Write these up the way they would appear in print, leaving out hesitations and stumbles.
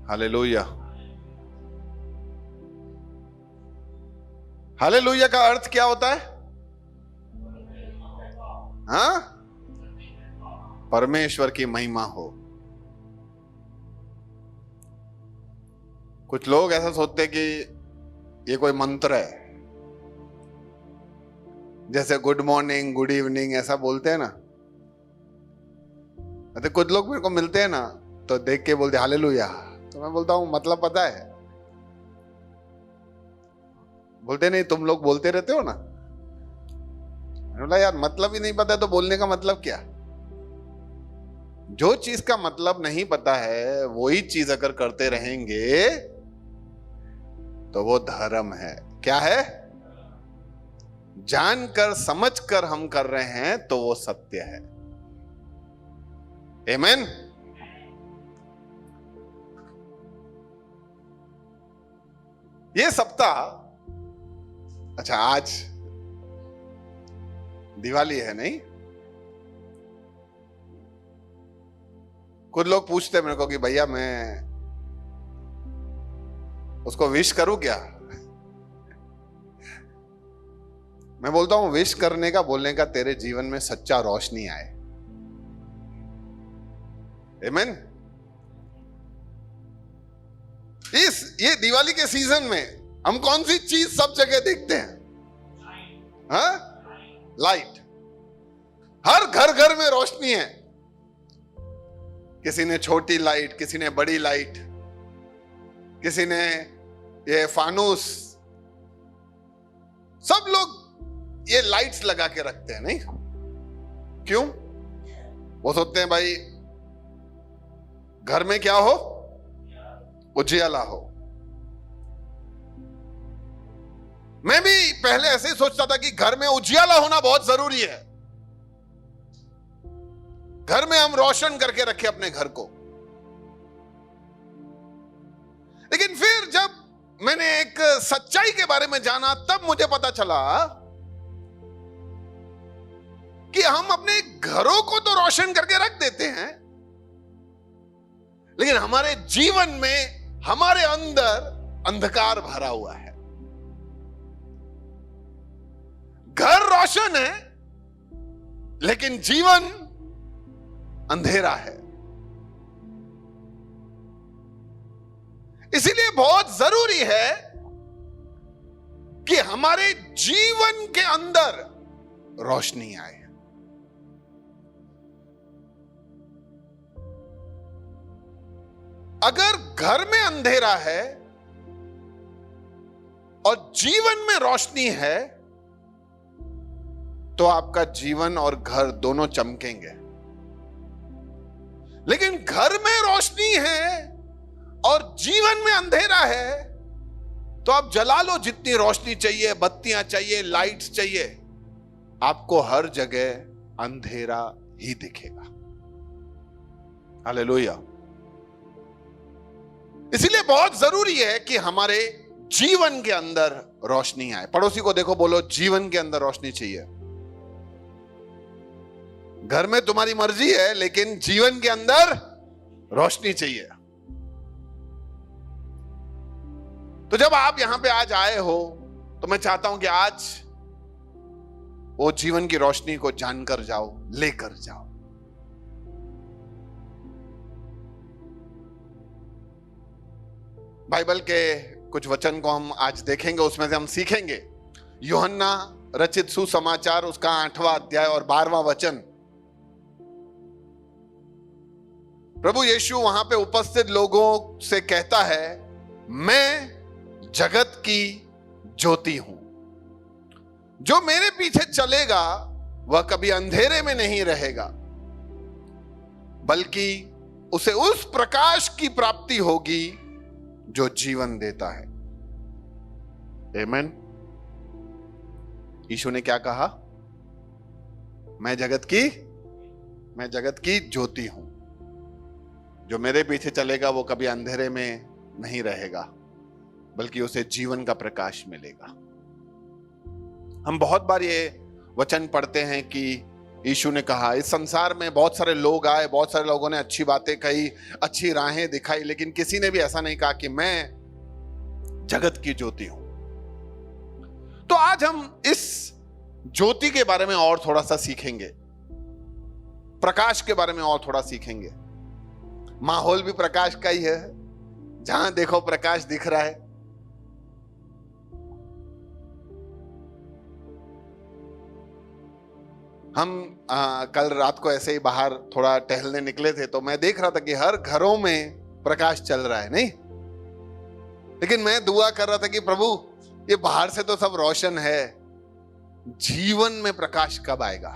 Hallelujah. Hallelujah का अर्थ क्या होता है? हाँ, परमेश्वर की महिमा हो। कुछ लोग ऐसा सोचते हैं कि ये कोई मंत्र है, जैसे गुड मॉर्निंग, गुड इवनिंग ऐसा बोलते हैं ना। तो कुछ लोग मेरे को मिलते हैं ना, तो देख के बोलते हालेलुया, तो मैं बोलता हूं मतलब पता है? बोलते नहीं, तुम लोग बोलते रहते हो ना। मैंने बोला यार मतलब ही नहीं पता है तो बोलने का मतलब क्या? जो चीज का मतलब नहीं पता है वही चीज अगर करते रहेंगे तो वो धर्म है। क्या है? जानकर समझकर हम कर रहे हैं तो वो सत्य है। आमीन। ये सप्ताह, अच्छा आज दिवाली है नहीं? कुछ लोग पूछते हैं मेरे को कि भैया मैं उसको विश करूं क्या? मैं बोलता हूं विश करने का, बोलने का तेरे जीवन में सच्चा रोशनी आए। आमीन। ये दिवाली के सीजन में हम कौन सी चीज सब जगह देखते हैं? हाँ, लाइट। हर घर घर में रोशनी है। किसी ने छोटी लाइट, किसी ने बड़ी लाइट, किसी ने ये फानूस, सब लोग ये लाइट्स लगा के रखते हैं। नहीं क्यों? वो सोचते हैं भाई घर में क्या हो? उजियाला हो। मैं भी पहले ऐसे ही सोचता था कि घर में उजियाला होना बहुत जरूरी है, घर में हम रोशन करके रखें अपने घर को। लेकिन फिर जब मैंने एक सच्चाई के बारे में जाना तब मुझे पता चला कि हम अपने घरों को तो रोशन करके रख देते हैं, लेकिन हमारे जीवन में, हमारे अंदर अंधकार भरा हुआ है। घर रोशन है लेकिन जीवन अंधेरा है। इसीलिए बहुत जरूरी है कि हमारे जीवन के अंदर रोशनी आए। अगर घर में अंधेरा है और जीवन में रोशनी है तो आपका जीवन और घर दोनों चमकेंगे। लेकिन घर में रोशनी है और जीवन में अंधेरा है तो आप जला लो जितनी रोशनी चाहिए, बत्तियां चाहिए, लाइट्स चाहिए, आपको हर जगह अंधेरा ही दिखेगा। हालेलुया। इसीलिए बहुत जरूरी है कि हमारे जीवन के अंदर रोशनी आए। पड़ोसी को देखो, बोलो जीवन के अंदर रोशनी चाहिए। घर में तुम्हारी मर्जी है लेकिन जीवन के अंदर रोशनी चाहिए। तो जब आप यहां पे आज आए हो तो मैं चाहता हूं कि आज वो जीवन की रोशनी को जानकर जाओ, लेकर जाओ। बाइबल के कुछ वचन को हम आज देखेंगे, उसमें से हम सीखेंगे। यूहन्ना रचित सुसमाचार उसका 8वां अध्याय और 12वां वचन। प्रभु यीशु वहां पे उपस्थित लोगों से कहता है, मैं जगत की ज्योति हूं, जो मेरे पीछे चलेगा वह कभी अंधेरे में नहीं रहेगा, बल्कि उसे उस प्रकाश की प्राप्ति होगी जो जीवन देता है। आमीन। यीशु ने क्या कहा? मैं जगत की ज्योति हूं, जो मेरे पीछे चलेगा वो कभी अंधेरे में नहीं रहेगा, बल्कि उसे जीवन का प्रकाश मिलेगा। हम बहुत बार ये वचन पढ़ते हैं कि यीशु ने कहा, इस संसार में बहुत सारे लोग आए, बहुत सारे लोगों ने अच्छी बातें कही, अच्छी राहें दिखाई, लेकिन किसी ने भी ऐसा नहीं कहा कि मैं जगत की ज्योति हूं। तो आज हम इस ज्योति के बारे में और थोड़ा सा सीखेंगे, प्रकाश के बारे में और थोड़ा सीखेंगे। माहौल भी प्रकाश का ही है, जहां देखो प्रकाश दिख रहा है। हम कल रात को ऐसे ही बाहर थोड़ा टहलने निकले थे, तो मैं देख रहा था कि हर घरों में प्रकाश चल रहा है, नहीं? लेकिन मैं दुआ कर रहा था कि प्रभु, ये बाहर से तो सब रोशन है, जीवन में प्रकाश कब आएगा?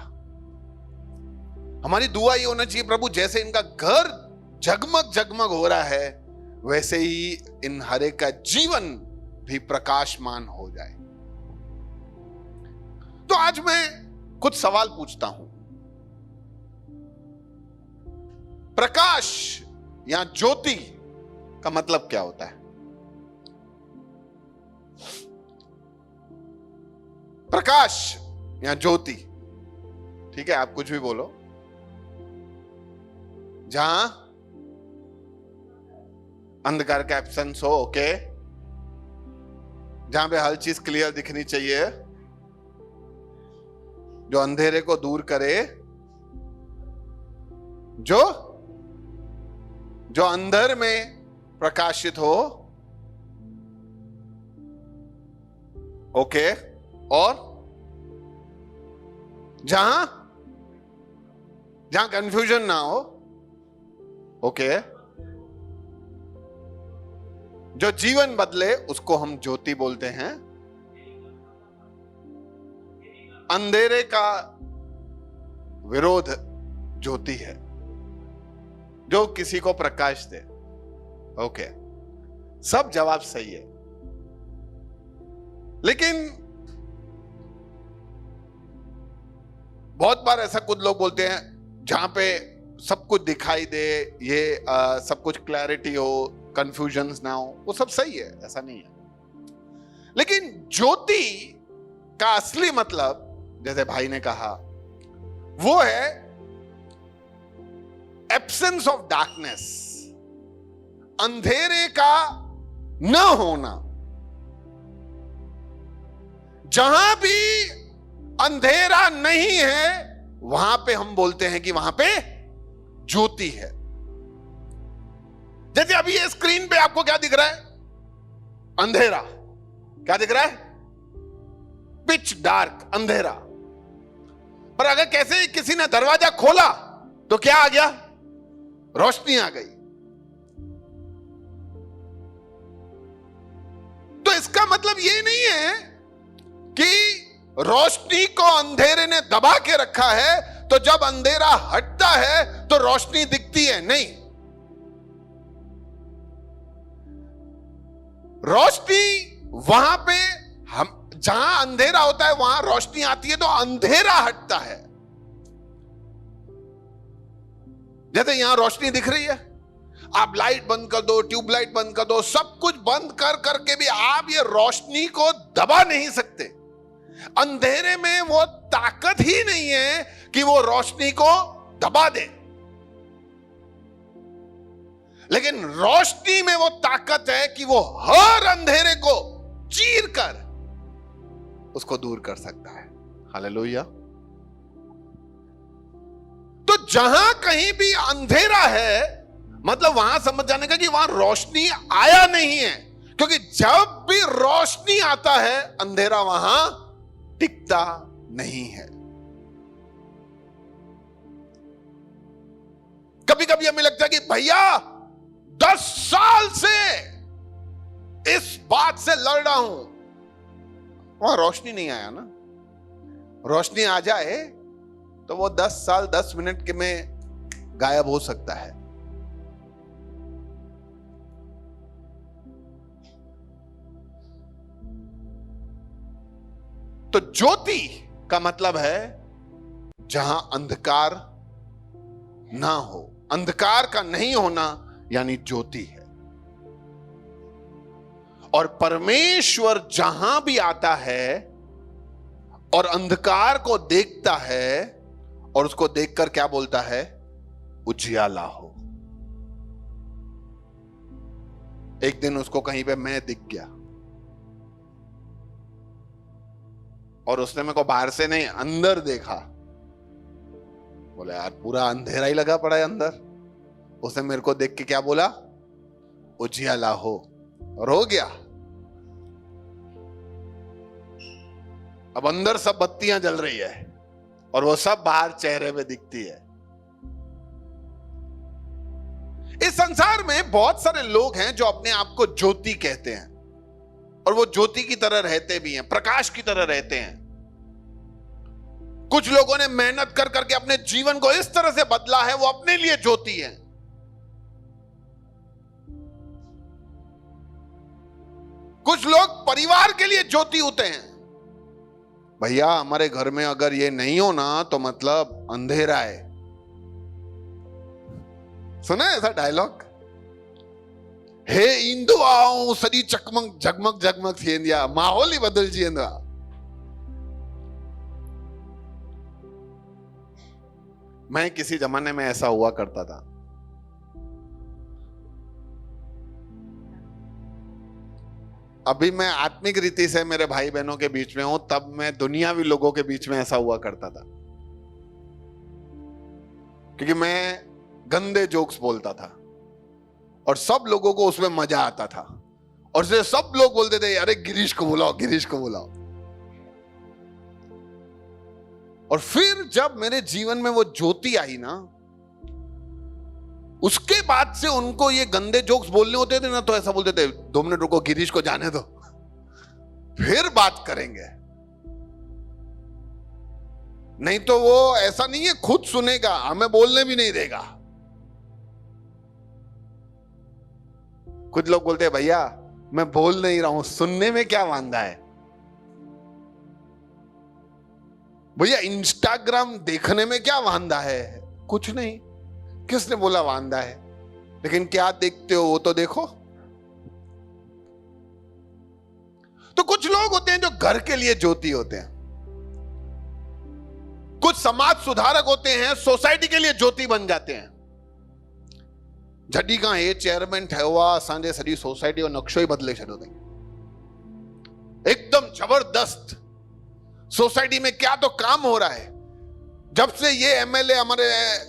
हमारी दुआ ये होना चाहिए, प्रभु जैसे इनका घर जगमग जगमग हो रहा है, वैसे ही इन हर एक का जीवन भी प्रकाशमान हो जाए। तो आज मैं कुछ सवाल पूछता हूं। प्रकाश या ज्योति का मतलब क्या होता है? प्रकाश या ज्योति, ठीक है, आप कुछ भी बोलो। जहां अंधकार का एब्सेंस हो, ओके, जहां पे हर चीज क्लियर दिखनी चाहिए, जो अंधेरे को दूर करे, जो अंदर में प्रकाशित हो, ओके, और जहां कंफ्यूजन ना हो, ओके, जो जीवन बदले, उसको हम ज्योति बोलते हैं। अंधेरे का विरोध ज्योति है, जो किसी को प्रकाश दे। ओके, सब जवाब सही है, लेकिन बहुत बार ऐसा कुछ लोग बोलते हैं, जहां पे सब कुछ दिखाई दे, ये सब कुछ क्लैरिटी हो, कंफ्यूजन ना हो, वो सब सही है, ऐसा नहीं है। लेकिन ज्योति का असली मतलब, जैसे भाई ने कहा, वो है एब्सेंस ऑफ डार्कनेस, अंधेरे का न होना। जहां भी अंधेरा नहीं है, वहां पे हम बोलते हैं कि वहां पे ज्योति है। जैसे अभी ये स्क्रीन पे आपको क्या दिख रहा है? अंधेरा। क्या दिख रहा है? पिच डार्क, अंधेरा। पर अगर कैसे किसी ने दरवाजा खोला तो क्या आ गया? रोशनी आ गई। तो इसका मतलब ये नहीं है कि रोशनी को अंधेरे ने दबा के रखा है, तो जब अंधेरा हटता है तो रोशनी दिखती है। नहीं, रोशनी वहां पे, हम जहां अंधेरा होता है वहां रोशनी आती है, तो अंधेरा हटता है। जैसे यहां रोशनी दिख रही है, आप लाइट बंद कर दो, ट्यूबलाइट बंद कर दो, सब कुछ बंद कर करके भी आप ये रोशनी को दबा नहीं सकते। अंधेरे में वो ताकत ही नहीं है कि वो रोशनी को दबा दे, लेकिन रोशनी में वो ताकत है कि वो हर अंधेरे को चीर कर उसको दूर कर सकता है। हालेलुया। तो जहां कहीं भी अंधेरा है, मतलब वहां समझ जाने का कि वहां रोशनी आया नहीं है, क्योंकि जब भी रोशनी आता है अंधेरा वहां टिकता नहीं है। कभी कभी हमें लगता है कि भैया 10 साल से इस बात से लड़ रहा हूं, वहां रोशनी नहीं आया ना। रोशनी आ जाए तो वो 10 साल 10 मिनट के में गायब हो सकता है। तो ज्योति का मतलब है जहां अंधकार ना हो, अंधकार का नहीं होना यानी ज्योति है। और परमेश्वर जहां भी आता है और अंधकार को देखता है और उसको देखकर क्या बोलता है? उजियाला हो। एक दिन उसको कहीं पे मैं दिख गया और उसने मेरे को बाहर से नहीं अंदर देखा। बोला यार पूरा अंधेरा ही लगा पड़ा है अंदर। उसने मेरे को देख के क्या बोला? उजियाला हो। और हो गया। अब अंदर सब बत्तियां जल रही है और वो सब बाहर चेहरे पे दिखती है। इस संसार में बहुत सारे लोग हैं जो अपने आप को ज्योति कहते हैं और वो ज्योति की तरह रहते भी हैं, प्रकाश की तरह रहते हैं। कुछ लोगों ने मेहनत कर करके अपने जीवन को इस तरह से बदला है, वो अपने लिए ज्योति हैं। कुछ लोग परिवार के लिए ज्योति होते हैं। भैया हमारे घर में अगर ये नहीं हो ना तो मतलब अंधेरा है। सुना है ऐसा डायलॉग? हे ईंदो आओ सॼी चकमक झगमग झगमग थी वेंदी आहे, माहौल ही बदलजी वेंदो आहे। मैं किसी जमाने में ऐसा हुआ करता था। अभी मैं आत्मिक रीति से मेरे भाई बहनों के बीच में हूं, तब मैं दुनियावी लोगों के बीच में ऐसा हुआ करता था, क्योंकि मैं गंदे जोक्स बोलता था और सब लोगों को उसमें मजा आता था और से सब लोग बोलते थे अरे गिरीश को बुलाओ, गिरीश को बुलाओ। और फिर जब मेरे जीवन में वो ज्योति आई ना, उसके बाद से उनको ये गंदे जोक्स बोलने होते थे ना तो ऐसा बोलते थे 2 मिनट रुको, गिरीश को जाने दो, फिर बात करेंगे। नहीं तो वो ऐसा नहीं है खुद सुनेगा, हमें बोलने भी नहीं देगा। कुछ लोग बोलते हैं भैया मैं बोल नहीं रहा हूं, सुनने में क्या वांदा है। भैया इंस्टाग्राम देखने में क्या वांदा है? कुछ नहीं। किसने बोला वांदा है? लेकिन क्या देखते हो वो तो देखो। तो कुछ लोग होते हैं जो घर के लिए ज्योति होते हैं, कुछ समाज सुधारक होते हैं, सोसाइटी के लिए ज्योति बन जाते हैं। जडी का ये चेयरमैन ठहवा असांजे सॼी सोसाइटी जो नक्शो ही बदले छॾियो अथई, एकदम जबरदस्त। सोसाइटी में क्या तो काम हो रहा है। जब से ये एमएलए हमारे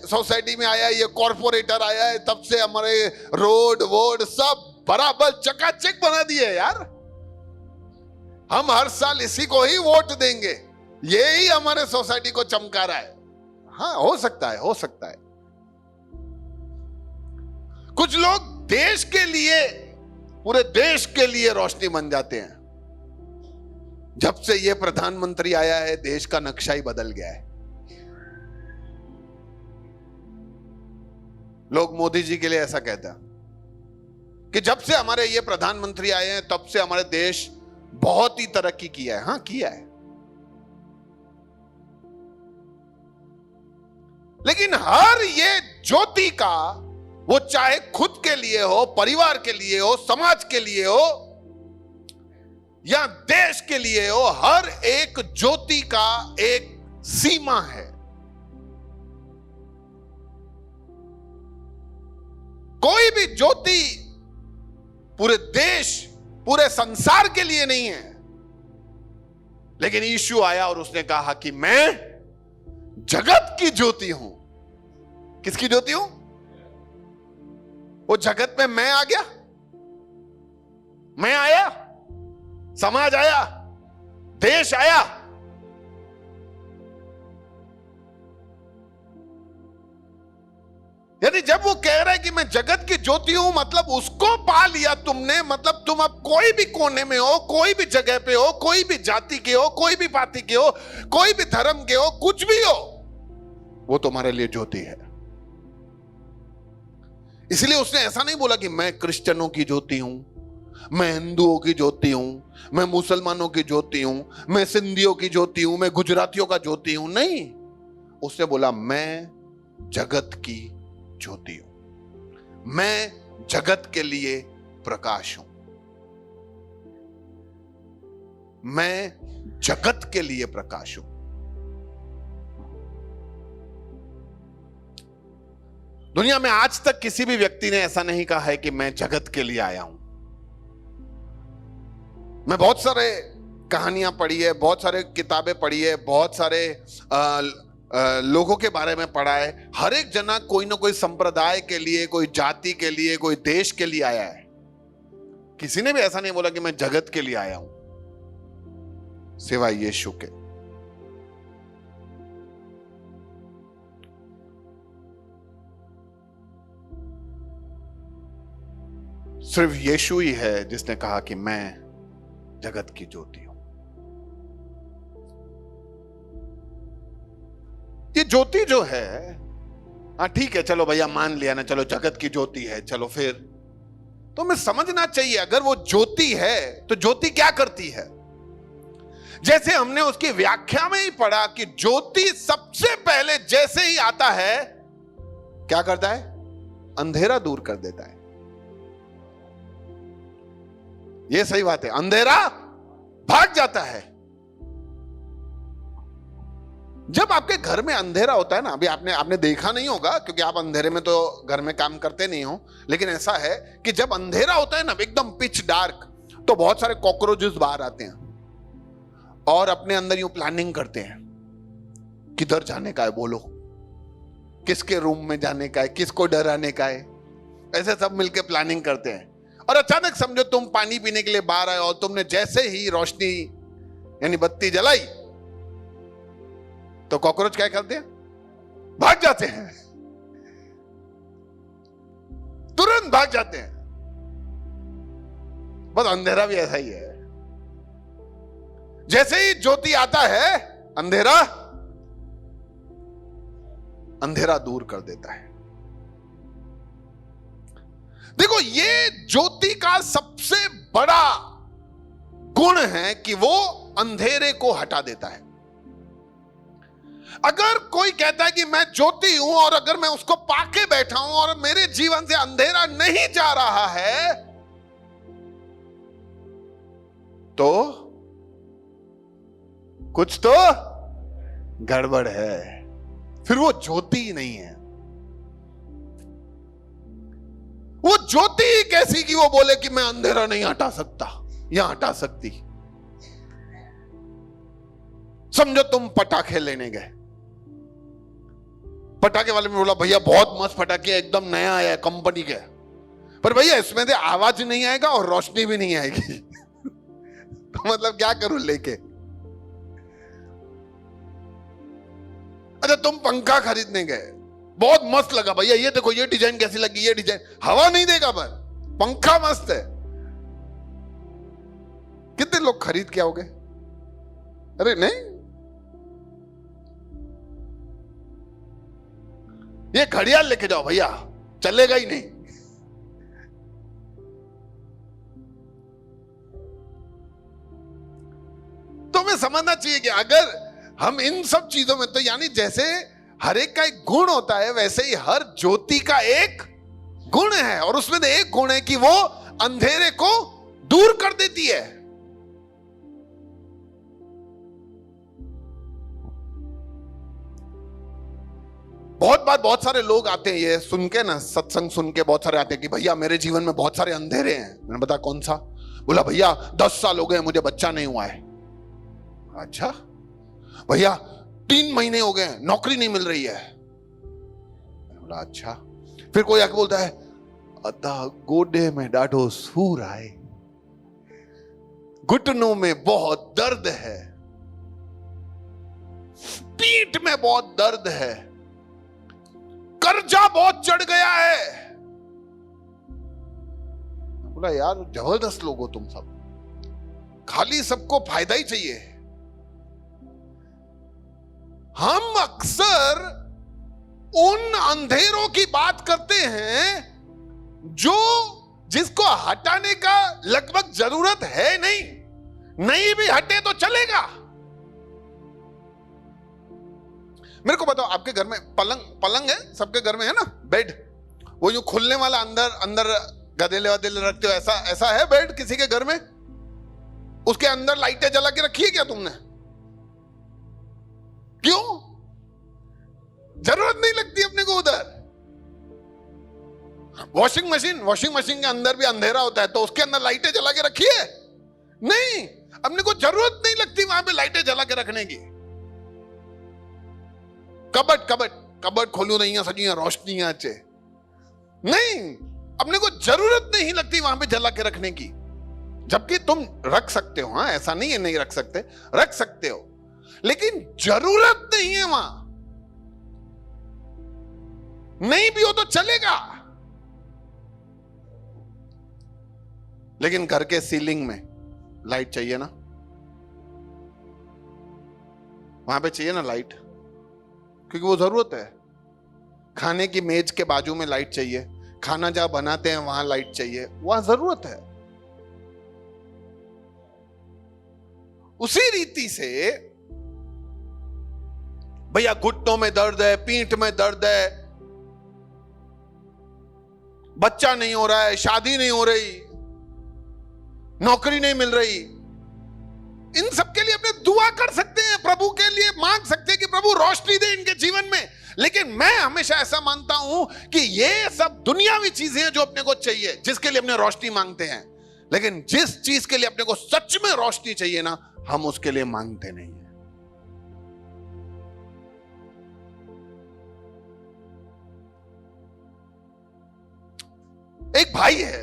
सोसाइटी में आया है, ये कॉर्पोरेटर आया है, तब से हमारे रोड वोड सब बराबर चकाचक बना दिए यार। हम हर साल इसी को ही वोट देंगे, ये ही हमारे सोसाइटी को चमका रहा है। हाँ हो सकता है, हो सकता है। कुछ लोग देश के लिए, पूरे देश के लिए रोशनी बन जाते हैं। जब से ये प्रधानमंत्री आया है देश का नक्शा ही बदल गया है। लोग मोदी जी के लिए ऐसा कहते हैं कि जब से हमारे ये प्रधानमंत्री आए हैं तब से हमारे देश बहुत ही तरक्की किया है। हाँ किया है, लेकिन हर ये ज्योति का, वो चाहे खुद के लिए हो, परिवार के लिए हो, समाज के लिए हो या देश के लिए हो, हर एक ज्योति का एक सीमा है। कोई भी ज्योति पूरे देश, पूरे संसार के लिए नहीं है। लेकिन यीशु आया और उसने कहा कि मैं जगत की ज्योति हूं। किसकी ज्योति हूं? वो जगत में मैं आ गया, मैं आया, समाज आया, देश आया। यानी जब वो कह रहा है कि मैं जगत की ज्योति हूं, मतलब उसको पा लिया तुमने। मतलब तुम अब कोई भी कोने में हो, कोई भी जगह पे हो, कोई भी जाति के हो, कोई भी पार्टी के हो, कोई भी धर्म के हो, कुछ भी हो, वो तुम्हारे लिए ज्योति है। इसलिए उसने ऐसा नहीं बोला कि मैं क्रिश्चियनों की ज्योति हूं, मैं हिंदुओं की ज्योति हूं, मैं मुसलमानों की ज्योति हूं, मैं सिंधियों की ज्योति हूं, मैं गुजरातियों का ज्योति हूं। नहीं, उसने बोला मैं जगत की ज्योति हूं, मैं जगत के लिए प्रकाश हूं, मैं जगत के लिए प्रकाश हूं। दुनिया में आज तक किसी भी व्यक्ति ने ऐसा नहीं कहा है कि मैं जगत के लिए आया हूं। मैं बहुत सारे कहानियां पढ़ी है, बहुत सारे किताबें पढ़ी है, बहुत सारे लोगों के बारे में पढ़ा है। हर एक जना कोई ना कोई संप्रदाय के लिए, कोई जाति के लिए, कोई देश के लिए आया है। किसी ने भी ऐसा नहीं बोला कि मैं जगत के लिए आया हूं, सिवाय यीशु के। सिर्फ यीशु ही है जिसने कहा कि मैं जगत की ज्योति हूं। ये ज्योति जो है, हाँ ठीक है, चलो भैया मान लिया ना, चलो जगत की ज्योति है, चलो फिर तो हमें समझना चाहिए अगर वो ज्योति है तो ज्योति क्या करती है। जैसे हमने उसकी व्याख्या में ही पढ़ा कि ज्योति सबसे पहले जैसे ही आता है क्या करता है, अंधेरा दूर कर देता है। ये सही बात है, अंधेरा भाग जाता है। जब आपके घर में अंधेरा होता है ना, अभी आपने देखा नहीं होगा क्योंकि आप अंधेरे में तो घर में काम करते नहीं हो, लेकिन ऐसा है कि जब अंधेरा होता है ना, एकदम पिच डार्क, तो बहुत सारे कॉकरोचेस बाहर आते हैं और अपने अंदर यूं प्लानिंग करते हैं, किधर जाने का है बोलो, किसके रूम में जाने का है, किसको डराने का है, ऐसे सब मिलके प्लानिंग करते हैं। और अचानक समझो तुम पानी पीने के लिए बाहर आए और तुमने जैसे ही रोशनी यानी बत्ती जलाई तो कॉकरोच क्या करते हैं, भाग जाते हैं, तुरंत भाग जाते हैं। बस अंधेरा भी ऐसा ही है, जैसे ही ज्योति आता है अंधेरा दूर कर देता है। देखो, ये ज्योति का सबसे बड़ा गुण है कि वो अंधेरे को हटा देता है। अगर कोई कहता है कि मैं ज्योति हूं और अगर मैं उसको पाके बैठा हूं और मेरे जीवन से अंधेरा नहीं जा रहा है तो कुछ तो गड़बड़ है, फिर वो ज्योति ही नहीं है। वो ज्योति ही कैसी कि वो बोले कि मैं अंधेरा नहीं हटा सकता या हटा सकती। समझो तुम पटाखे लेने गए, पटाखे वाले ने बोला भैया बहुत मस्त पटाखे एकदम नया आया है कंपनी के, पर भैया इसमें से आवाज नहीं आएगा और रोशनी भी नहीं आएगी तो मतलब क्या करूं लेके। अच्छा तुम पंखा खरीदने गए, बहुत मस्त लगा भैया, ये देखो ये डिजाइन कैसी लगी, ये डिजाइन, हवा नहीं देगा पर पंखा मस्त है। कितने लोग खरीद के आओगे, अरे नहीं ये घड़ियाल लेके जाओ भैया, चलेगा ही नहीं। तो हमें समझना चाहिए कि अगर हम इन सब चीजों में, तो यानी जैसे हर एक का एक गुण होता है वैसे ही हर ज्योति का एक गुण है, और उसमें एक गुण है कि वो अंधेरे को दूर कर देती है। बहुत बार बहुत सारे लोग आते हैं ये सुन के ना, सत्संग सुन के बहुत सारे आते हैं कि भैया मेरे जीवन में बहुत सारे अंधेरे हैं। मैंने बताया कौन सा? बोला भैया 10 साल हो गए मुझे बच्चा नहीं हुआ है। अच्छा भैया 3 महीने हो गए नौकरी नहीं मिल रही है। मैंने बोला अच्छा। फिर कोई आके बोलता है अदा गोडे में डाढ़ो सूर आए, घुटनों में बहुत दर्द है, पीठ में बहुत दर्द है, कर्जा बहुत चढ़ गया है। बोला यार जबरदस्त लोग हो तुम सब, खाली सबको फायदा ही चाहिए। हम अक्सर उन अंधेरों की बात करते हैं जिसको हटाने का लगभग जरूरत है नहीं भी हटे तो चलेगा। मेरे को बताओ आपके घर में पलंग है? सबके घर में है ना बेड, वो यूं खुलने वाला, अंदर गदेले वदेले रखते हो, ऐसा है बेड किसी के घर में? उसके अंदर लाइटें जला के रखी है क्या तुमने? क्यों? जरूरत नहीं लगती अपने को उधर। वॉशिंग मशीन के अंदर भी अंधेरा होता है, तो उसके अंदर लाइटें जला के रखिए? नहीं, अपने को जरूरत नहीं लगती वहां पे लाइटें जला के रखने की। कबट खोलू नहीं है, सजी रोशनी अच्छे नहीं, अपने को जरूरत नहीं लगती वहां पे जला के रखने की। जबकि तुम रख सकते हो, हाँ ऐसा नहीं है नहीं रख सकते, रख सकते हो, लेकिन जरूरत नहीं है वहां। नहीं भी हो तो चलेगा, लेकिन घर के सीलिंग में लाइट चाहिए ना, वहां पे चाहिए ना लाइट, क्योंकि वो जरूरत है। खाने की मेज के बाजू में लाइट चाहिए, खाना जहां बनाते हैं वहां लाइट चाहिए, वहां जरूरत है। उसी रीति से भैया घुटनों में दर्द है, पीठ में दर्द है, बच्चा नहीं हो रहा है, शादी नहीं हो रही, नौकरी नहीं मिल रही, इन सब के लिए अपने दुआ कर सकते हैं, प्रभु के लिए मांग सकते हैं कि प्रभु रोशनी दे इनके जीवन में। लेकिन मैं हमेशा ऐसा मानता हूं कि ये सब दुनियावी चीजें हैं जो अपने को चाहिए, जिसके लिए अपने रोशनी मांगते हैं। लेकिन जिस चीज के लिए अपने को सच में रोशनी चाहिए ना, हम उसके लिए मांगते नहीं है। एक भाई है,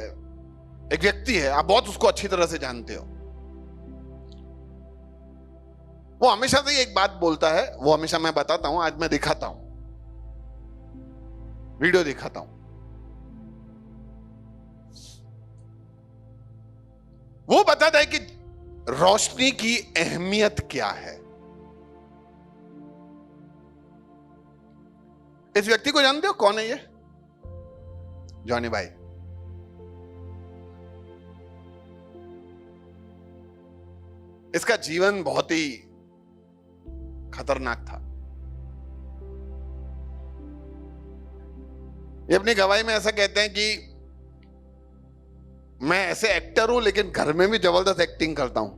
एक व्यक्ति है, आप बहुत उसको अच्छी तरह से जानते हो। वो हमेशा से एक बात बोलता है, वो हमेशा मैं बताता हूं, आज मैं दिखाता हूं, वीडियो दिखाता हूं। वो बताता है कि रोशनी की अहमियत क्या है। इस व्यक्ति को जानते हो? कौन है ये? जॉनी भाई। इसका जीवन बहुत ही खतरनाक था। ये अपनी गवाही में ऐसा कहते हैं कि मैं ऐसे एक्टर हूं, लेकिन घर में भी जबरदस्त एक्टिंग करता हूं।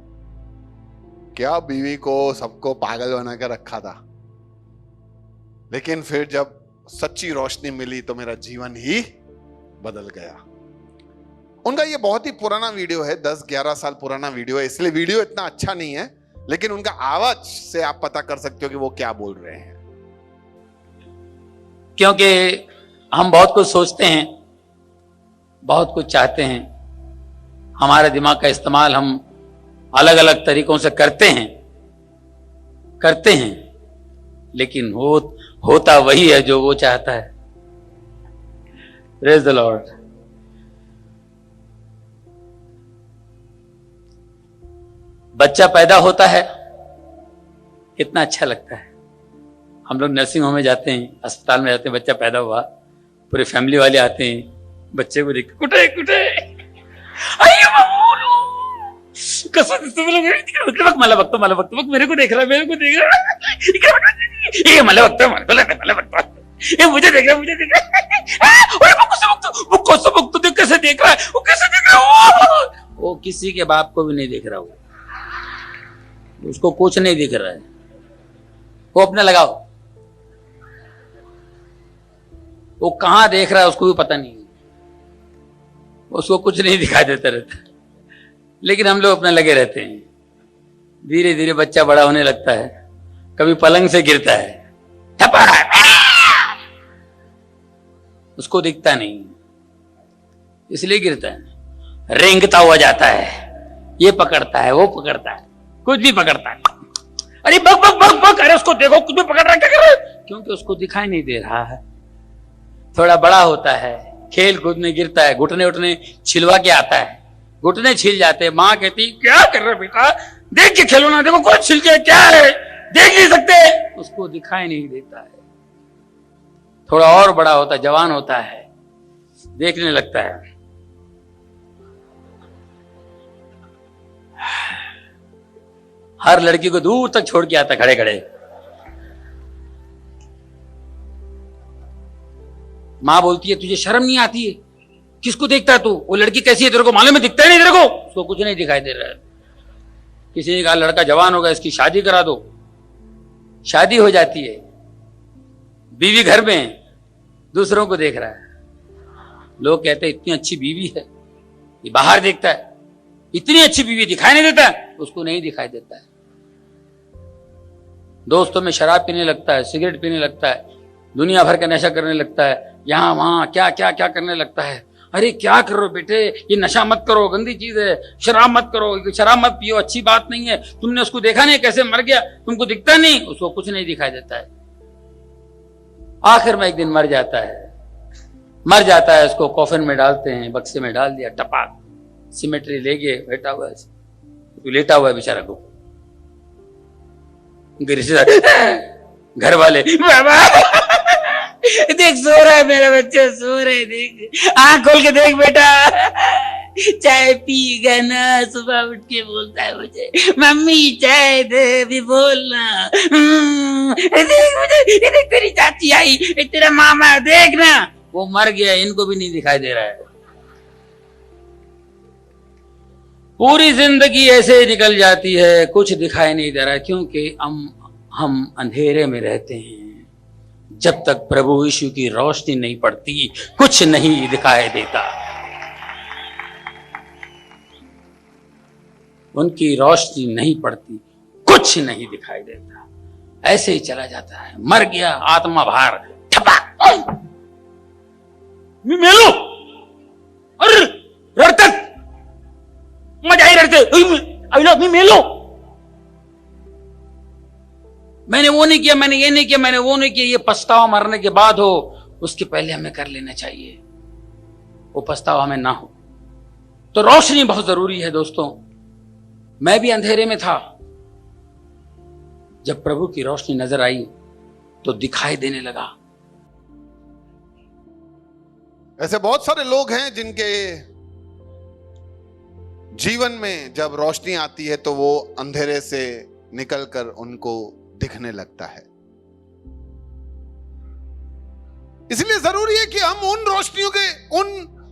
क्या बीवी को सबको पागल बना कर रखा था, लेकिन फिर जब सच्ची रोशनी मिली तो मेरा जीवन ही बदल गया। उनका ये बहुत ही पुराना वीडियो है, 10-11 साल पुराना वीडियो है, इसलिए वीडियो इतना अच्छा नहीं है, लेकिन उनका आवाज से आप पता कर सकते हो कि वो क्या बोल रहे हैं। क्योंकि हम बहुत कुछ सोचते हैं, बहुत कुछ चाहते हैं, हमारे दिमाग का इस्तेमाल हम अलग अलग तरीकों से करते हैं, लेकिन होता वही है जो वो चाहता है। Praise the Lord. बच्चा पैदा होता है, कितना अच्छा लगता है। हम लोग नर्सिंग होम में जाते हैं, अस्पताल में जाते हैं, बच्चा पैदा हुआ, पूरे फैमिली वाले आते हैं, बच्चे को देखते कुटे मला वक्त मेरे को देख रहा है, ये मला वक्त ये मुझे देख रहा वो कैसे देख रहा है, वो किसी के बाप को भी नहीं देख रहा, उसको कुछ नहीं दिख रहा है, वो अपने लगाओ, वो कहां देख रहा है उसको भी पता नहीं, उसको कुछ नहीं दिखाई देता रहता। लेकिन हम लोग अपने लगे रहते हैं। धीरे धीरे बच्चा बड़ा होने लगता है, कभी पलंग से गिरता है, उसको दिखता नहीं, इसलिए गिरता है। रेंगता हुआ जाता है, ये पकड़ता है, वो पकड़ता है, कुछ भी पकड़ता है, अरे बक बक बक बक, अरे उसको देखो कुछ भी पकड़ रहा है, क्या कर रहा है, क्योंकि उसको दिखाई नहीं दे रहा है। थोड़ा बड़ा होता है, खेल कूद में गिरता है, घुटने उठने छिलवा के आता है, घुटने छिल जाते हैं, माँ कहती क्या कर रहे बेटा, देख के खेलो ना, देखो कुछ छिल के क्या है, देख नहीं सकते, उसको दिखाई नहीं देता है। थोड़ा और बड़ा होता है, जवान होता है, देखने लगता है, हर लड़की को दूर तक छोड़ के आता खड़े खड़े। मां बोलती है तुझे शर्म नहीं आती है, किसको देखता है तू, वो लड़की कैसी है तेरे को मालूम है, दिखता ही नहीं तेरे को, उसको कुछ नहीं दिखाई दे रहा है। किसी ने कहा लड़का जवान होगा, इसकी शादी करा दो, शादी हो जाती है, बीवी घर में दूसरों को देख रहा है, लोग कहते हैं इतनी अच्छी बीवी है, ये बाहर देखता है, इतनी अच्छी बीवी दिखाई नहीं देता है, उसको नहीं दिखाई देता है। दोस्तों में शराब पीने लगता है, सिगरेट पीने लगता है, दुनिया भर का नशा करने लगता है, यहां वहां क्या क्या क्या करने लगता है। अरे क्या कर रहे हो बेटे, ये नशा मत करो, गंदी चीज है, शराब मत करो, शराब मत पियो, अच्छी बात नहीं है। तुमने उसको देखा नहीं कैसे मर गया, तुमको दिखता नहीं, उसको कुछ नहीं दिखाई देता है। आखिर में एक दिन मर जाता है, उसको कॉफिन में डालते हैं, बक्से में डाल दिया, टपाक, सिमेट्री ले गए, बैठा हुआ है, लेटा हुआ है बेचारा को। रिश्तेदार, घर वाले, बाबा देख सो रहा है मेरा बच्चा, सो रहे, देख आंख खोल के देख बेटा, चाय पीगा ना, सुबह उठ के बोलता है मुझे, मम्मी चाय दे, भी बोलना, देख मुझे, देख तेरी चाची आई, तेरा मामा, देख ना, वो मर गया, इनको भी नहीं दिखाई दे रहा है। पूरी जिंदगी ऐसे निकल जाती है, कुछ दिखाई नहीं दे रहा, क्योंकि हम अंधेरे में रहते हैं। जब तक प्रभु यीशु की रोशनी नहीं पड़ती, कुछ नहीं दिखाई देता। उनकी रोशनी नहीं पड़ती, कुछ नहीं दिखाई देता, ऐसे ही चला जाता है। मर गया, आत्मा बाहर, ठपाक, मेलो, अरे रड़तक, मजा ही रड़ते, मेलो, मैंने वो नहीं किया, मैंने ये नहीं किया, मैंने वो नहीं किया। ये पछतावा मरने के बाद हो, उसके पहले हमें कर लेना चाहिए, वो पछतावा हमें ना हो। तो रोशनी बहुत जरूरी है दोस्तों। मैं भी अंधेरे में था, जब प्रभु की रोशनी नजर आई तो दिखाई देने लगा। ऐसे बहुत सारे लोग हैं जिनके जीवन में जब रोशनी आती है तो वो अंधेरे से निकलकर उनको दिखने लगता है। इसलिए जरूरी है कि हम उन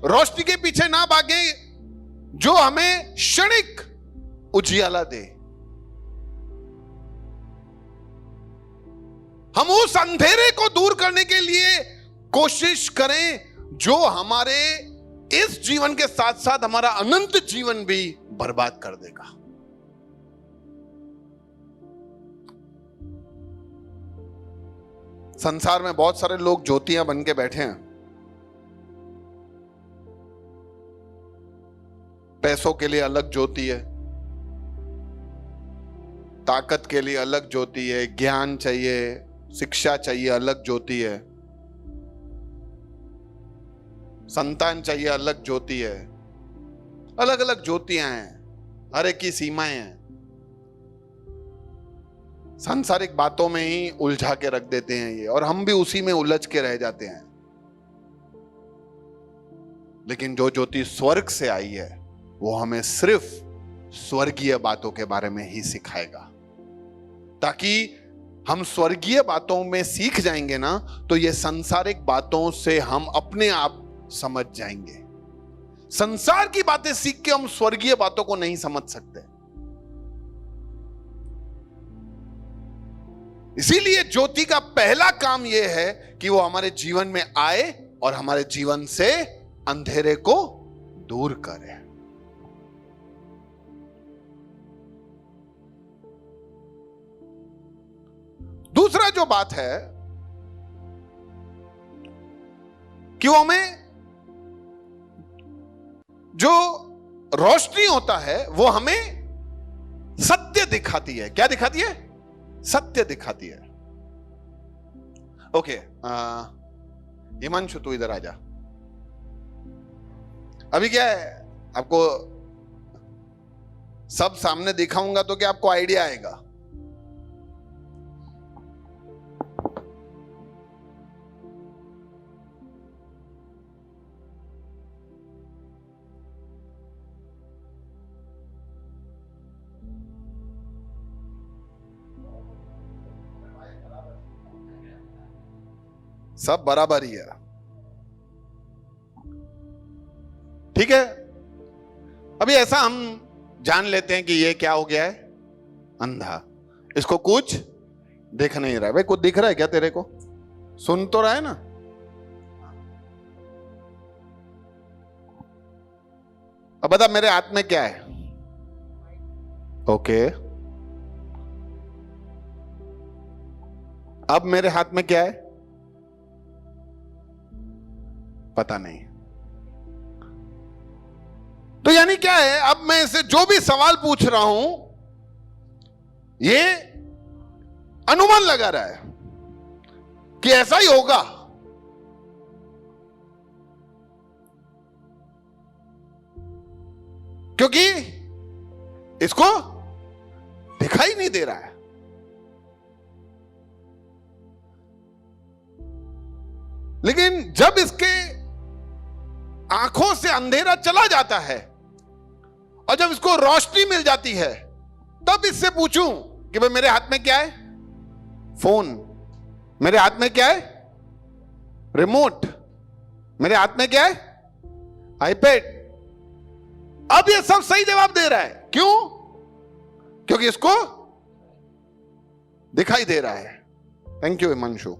रोशनी के पीछे ना भागे जो हमें क्षणिक उजियाला दे। हम उस अंधेरे को दूर करने के लिए कोशिश करें जो हमारे इस जीवन के साथ साथ हमारा अनंत जीवन भी बर्बाद कर देगा। संसार में बहुत सारे लोग ज्योतियां बन के बैठे हैं। पैसों के लिए अलग ज्योति है, ताकत के लिए अलग ज्योति है, ज्ञान चाहिए, शिक्षा चाहिए, अलग ज्योति है, संतान चाहिए, अलग ज्योति है। अलग अलग ज्योतियां हैं, हर एक की सीमाएं हैं। सांसारिक बातों में ही उलझा के रख देते हैं ये, और हम भी उसी में उलझ के रह जाते हैं। लेकिन जो ज्योति स्वर्ग से आई है वो हमें सिर्फ स्वर्गीय बातों के बारे में ही सिखाएगा, ताकि हम स्वर्गीय बातों में सीख जाएंगे ना, तो ये सांसारिक बातों से हम अपने आप समझ जाएंगे। संसार की बातें सीख के हम स्वर्गीय बातों को नहीं समझ सकते। इसीलिए ज्योति का पहला काम यह है कि वो हमारे जीवन में आए और हमारे जीवन से अंधेरे को दूर करे। दूसरा जो बात है कि वो हमें जो रोशनी होता है वो हमें सत्य दिखाती है। क्या दिखाती है? सत्य दिखाती है। ओके, हिमांशु तू इधर आ जा। अभी क्या है, आपको सब सामने दिखाऊंगा तो क्या आपको आइडिया आएगा? सब बराबर ही है, ठीक है। अभी ऐसा हम जान लेते हैं कि ये क्या हो गया है, अंधा। इसको कुछ दिख नहीं रहा है। भाई कुछ दिख रहा है क्या तेरे को? सुन तो रहा है ना? अब बता मेरे हाथ में क्या है? ओके, अब मेरे हाथ में क्या है? पता नहीं। तो यानी क्या है, अब मैं इसे जो भी सवाल पूछ रहा हूं ये अनुमान लगा रहा है कि ऐसा ही होगा। क्योंकि इसको दिखाई नहीं दे रहा है। लेकिन जब इसके आंखों से अंधेरा चला जाता है और जब इसको रोशनी मिल जाती है, तब इससे पूछूं कि भाई मेरे हाथ में क्या है? फोन। मेरे हाथ में क्या है? रिमोट। मेरे हाथ में क्या है? आईपैड। अब ये सब सही जवाब दे रहा है। क्यों? क्योंकि इसको दिखाई दे रहा है। Thank you Himanshu.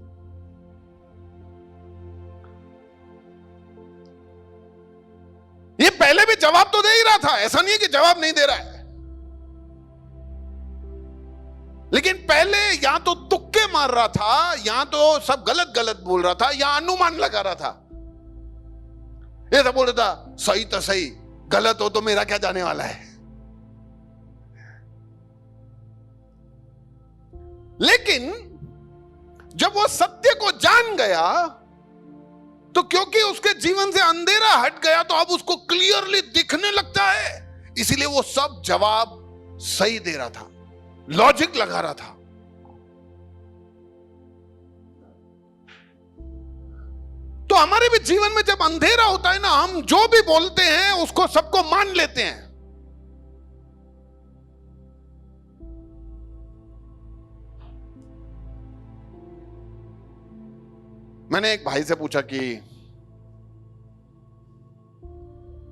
ये पहले भी जवाब तो दे ही रहा था, ऐसा नहीं है कि जवाब नहीं दे रहा है, लेकिन पहले या तो तुक्के मार रहा था, या तो सब गलत गलत बोल रहा था, या अनुमान लगा रहा था। ये सब बोल रहा था सही तो सही, गलत हो तो मेरा क्या जाने वाला है। लेकिन जब वो सत्य को जान गया तो क्योंकि उसके जीवन से अंधेरा हट गया तो अब उसको क्लियरली दिखने लगता है, इसीलिए वो सब जवाब सही दे रहा था, लॉजिक लगा रहा था। तो हमारे भी जीवन में जब अंधेरा होता है ना, हम जो भी बोलते हैं उसको सबको मान लेते हैं। मैंने एक भाई से पूछा कि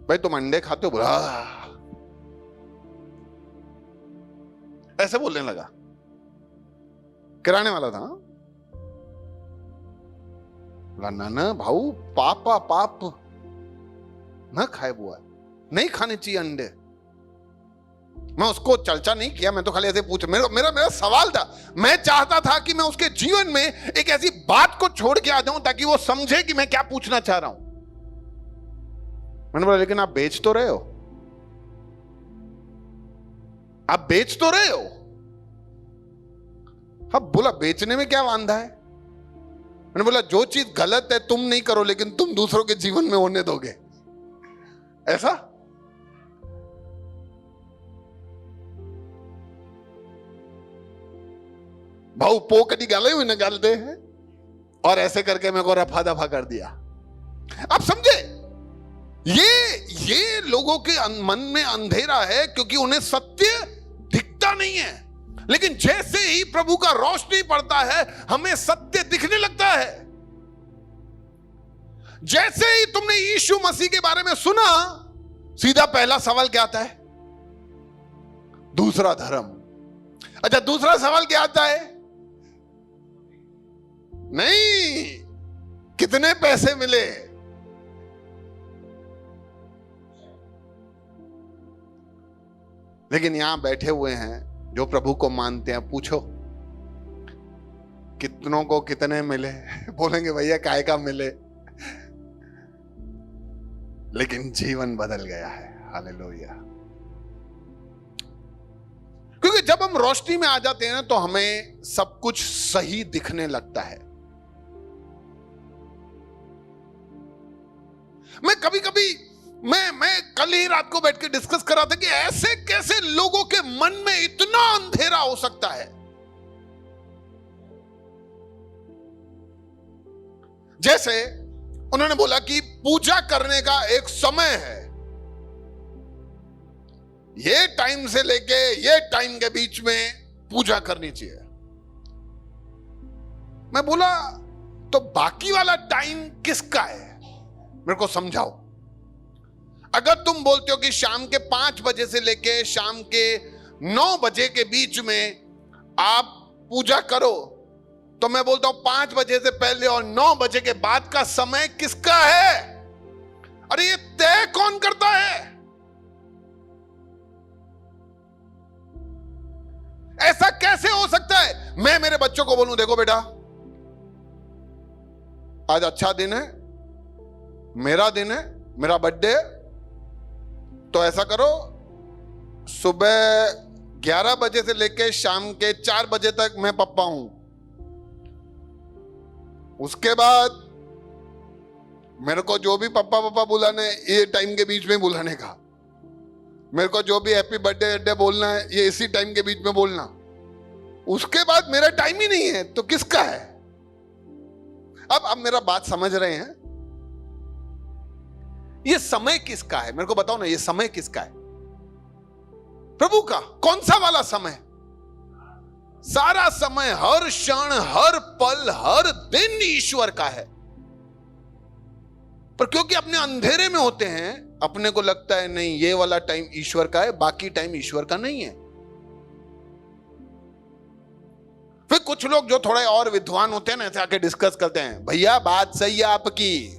भाई तुम अंडे खाते हो? बोला ऐसे बोलने लगा। किराने वाला था। बोला ना ना भाऊ, पापा पाप ना खाए बुआ, नहीं खाने चाहिए अंडे। मैं उसको चर्चा नहीं किया, मैं तो खाली ऐसे पूछा। मेरा सवाल था, मैं चाहता था कि मैं उसके जीवन में एक ऐसी बात को छोड़ के आ जाऊं ताकि वो समझे कि मैं क्या पूछना चाह रहा हूं। मैंने बोला लेकिन आप बेच तो रहे हो, आप बेच तो रहे हो। हाँ, बोला बेचने में क्या वांधा है? मैंने बोला जो चीज गलत है तुम नहीं करो, लेकिन तुम दूसरों के जीवन में होने दोगे, ऐसा? भाऊ पो कदी गाले हुए न गालते हैं, और ऐसे करके मेरे को रफा दफा कर दिया। आप समझे, ये लोगों के मन में अंधेरा है क्योंकि उन्हें सत्य दिखता नहीं है। लेकिन जैसे ही प्रभु का रोशनी पड़ता है हमें सत्य दिखने लगता है। जैसे ही तुमने यीशु मसीह के बारे में सुना, सीधा पहला सवाल क्या आता है? दूसरा धर्म। अच्छा, दूसरा सवाल क्या आता है? नहीं, कितने पैसे मिले। लेकिन यहां बैठे हुए हैं जो प्रभु को मानते हैं, पूछो कितनों को कितने मिले? बोलेंगे भैया काय का मिले, लेकिन जीवन बदल गया है। हालेलुया। क्योंकि जब हम रोशनी में आ जाते हैं तो हमें सब कुछ सही दिखने लगता है। मैं कभी कभी मैं कल ही रात को बैठ के डिस्कस कर रहा था कि ऐसे कैसे लोगों के मन में इतना अंधेरा हो सकता है। जैसे उन्होंने बोला कि पूजा करने का एक समय है, ये टाइम से लेके ये टाइम के बीच में पूजा करनी चाहिए। मैं बोला तो बाकी वाला टाइम किसका है, मेरे को समझाओ। अगर तुम बोलते हो कि शाम के 5 बजे से लेके शाम के 9 बजे के बीच में आप पूजा करो, तो मैं बोलता हूं 5 बजे से पहले और 9 बजे के बाद का समय किसका है? अरे ये तय कौन करता है? ऐसा कैसे हो सकता है? मैं मेरे बच्चों को बोलूं, देखो बेटा, आज अच्छा दिन है, मेरा दिन है, मेरा बर्थडे है, तो ऐसा करो, सुबह 11 बजे से लेकर शाम के 4 बजे तक मैं पप्पा हूं, उसके बाद मेरे को जो भी पप्पा पप्पा बुलाना है ये टाइम के बीच में बुलाने का, मेरे को जो भी हैप्पी बर्थडे बोलना है ये इसी टाइम के बीच में बोलना, उसके बाद मेरा टाइम ही नहीं है तो किसका है? अब मेरा बात समझ रहे हैं? ये समय किसका है? मेरे को बताओ ना, ये समय किसका है? प्रभु का। कौन सा वाला समय? सारा समय, हर क्षण, हर पल, हर दिन ईश्वर का है। पर क्योंकि अपने अंधेरे में होते हैं, अपने को लगता है नहीं ये वाला टाइम ईश्वर का है, बाकी टाइम ईश्वर का नहीं है। फिर कुछ लोग जो थोड़े और विद्वान होते हैं ना, ऐसे आके डिस्कस करते हैं, भैया बात सही है आपकी,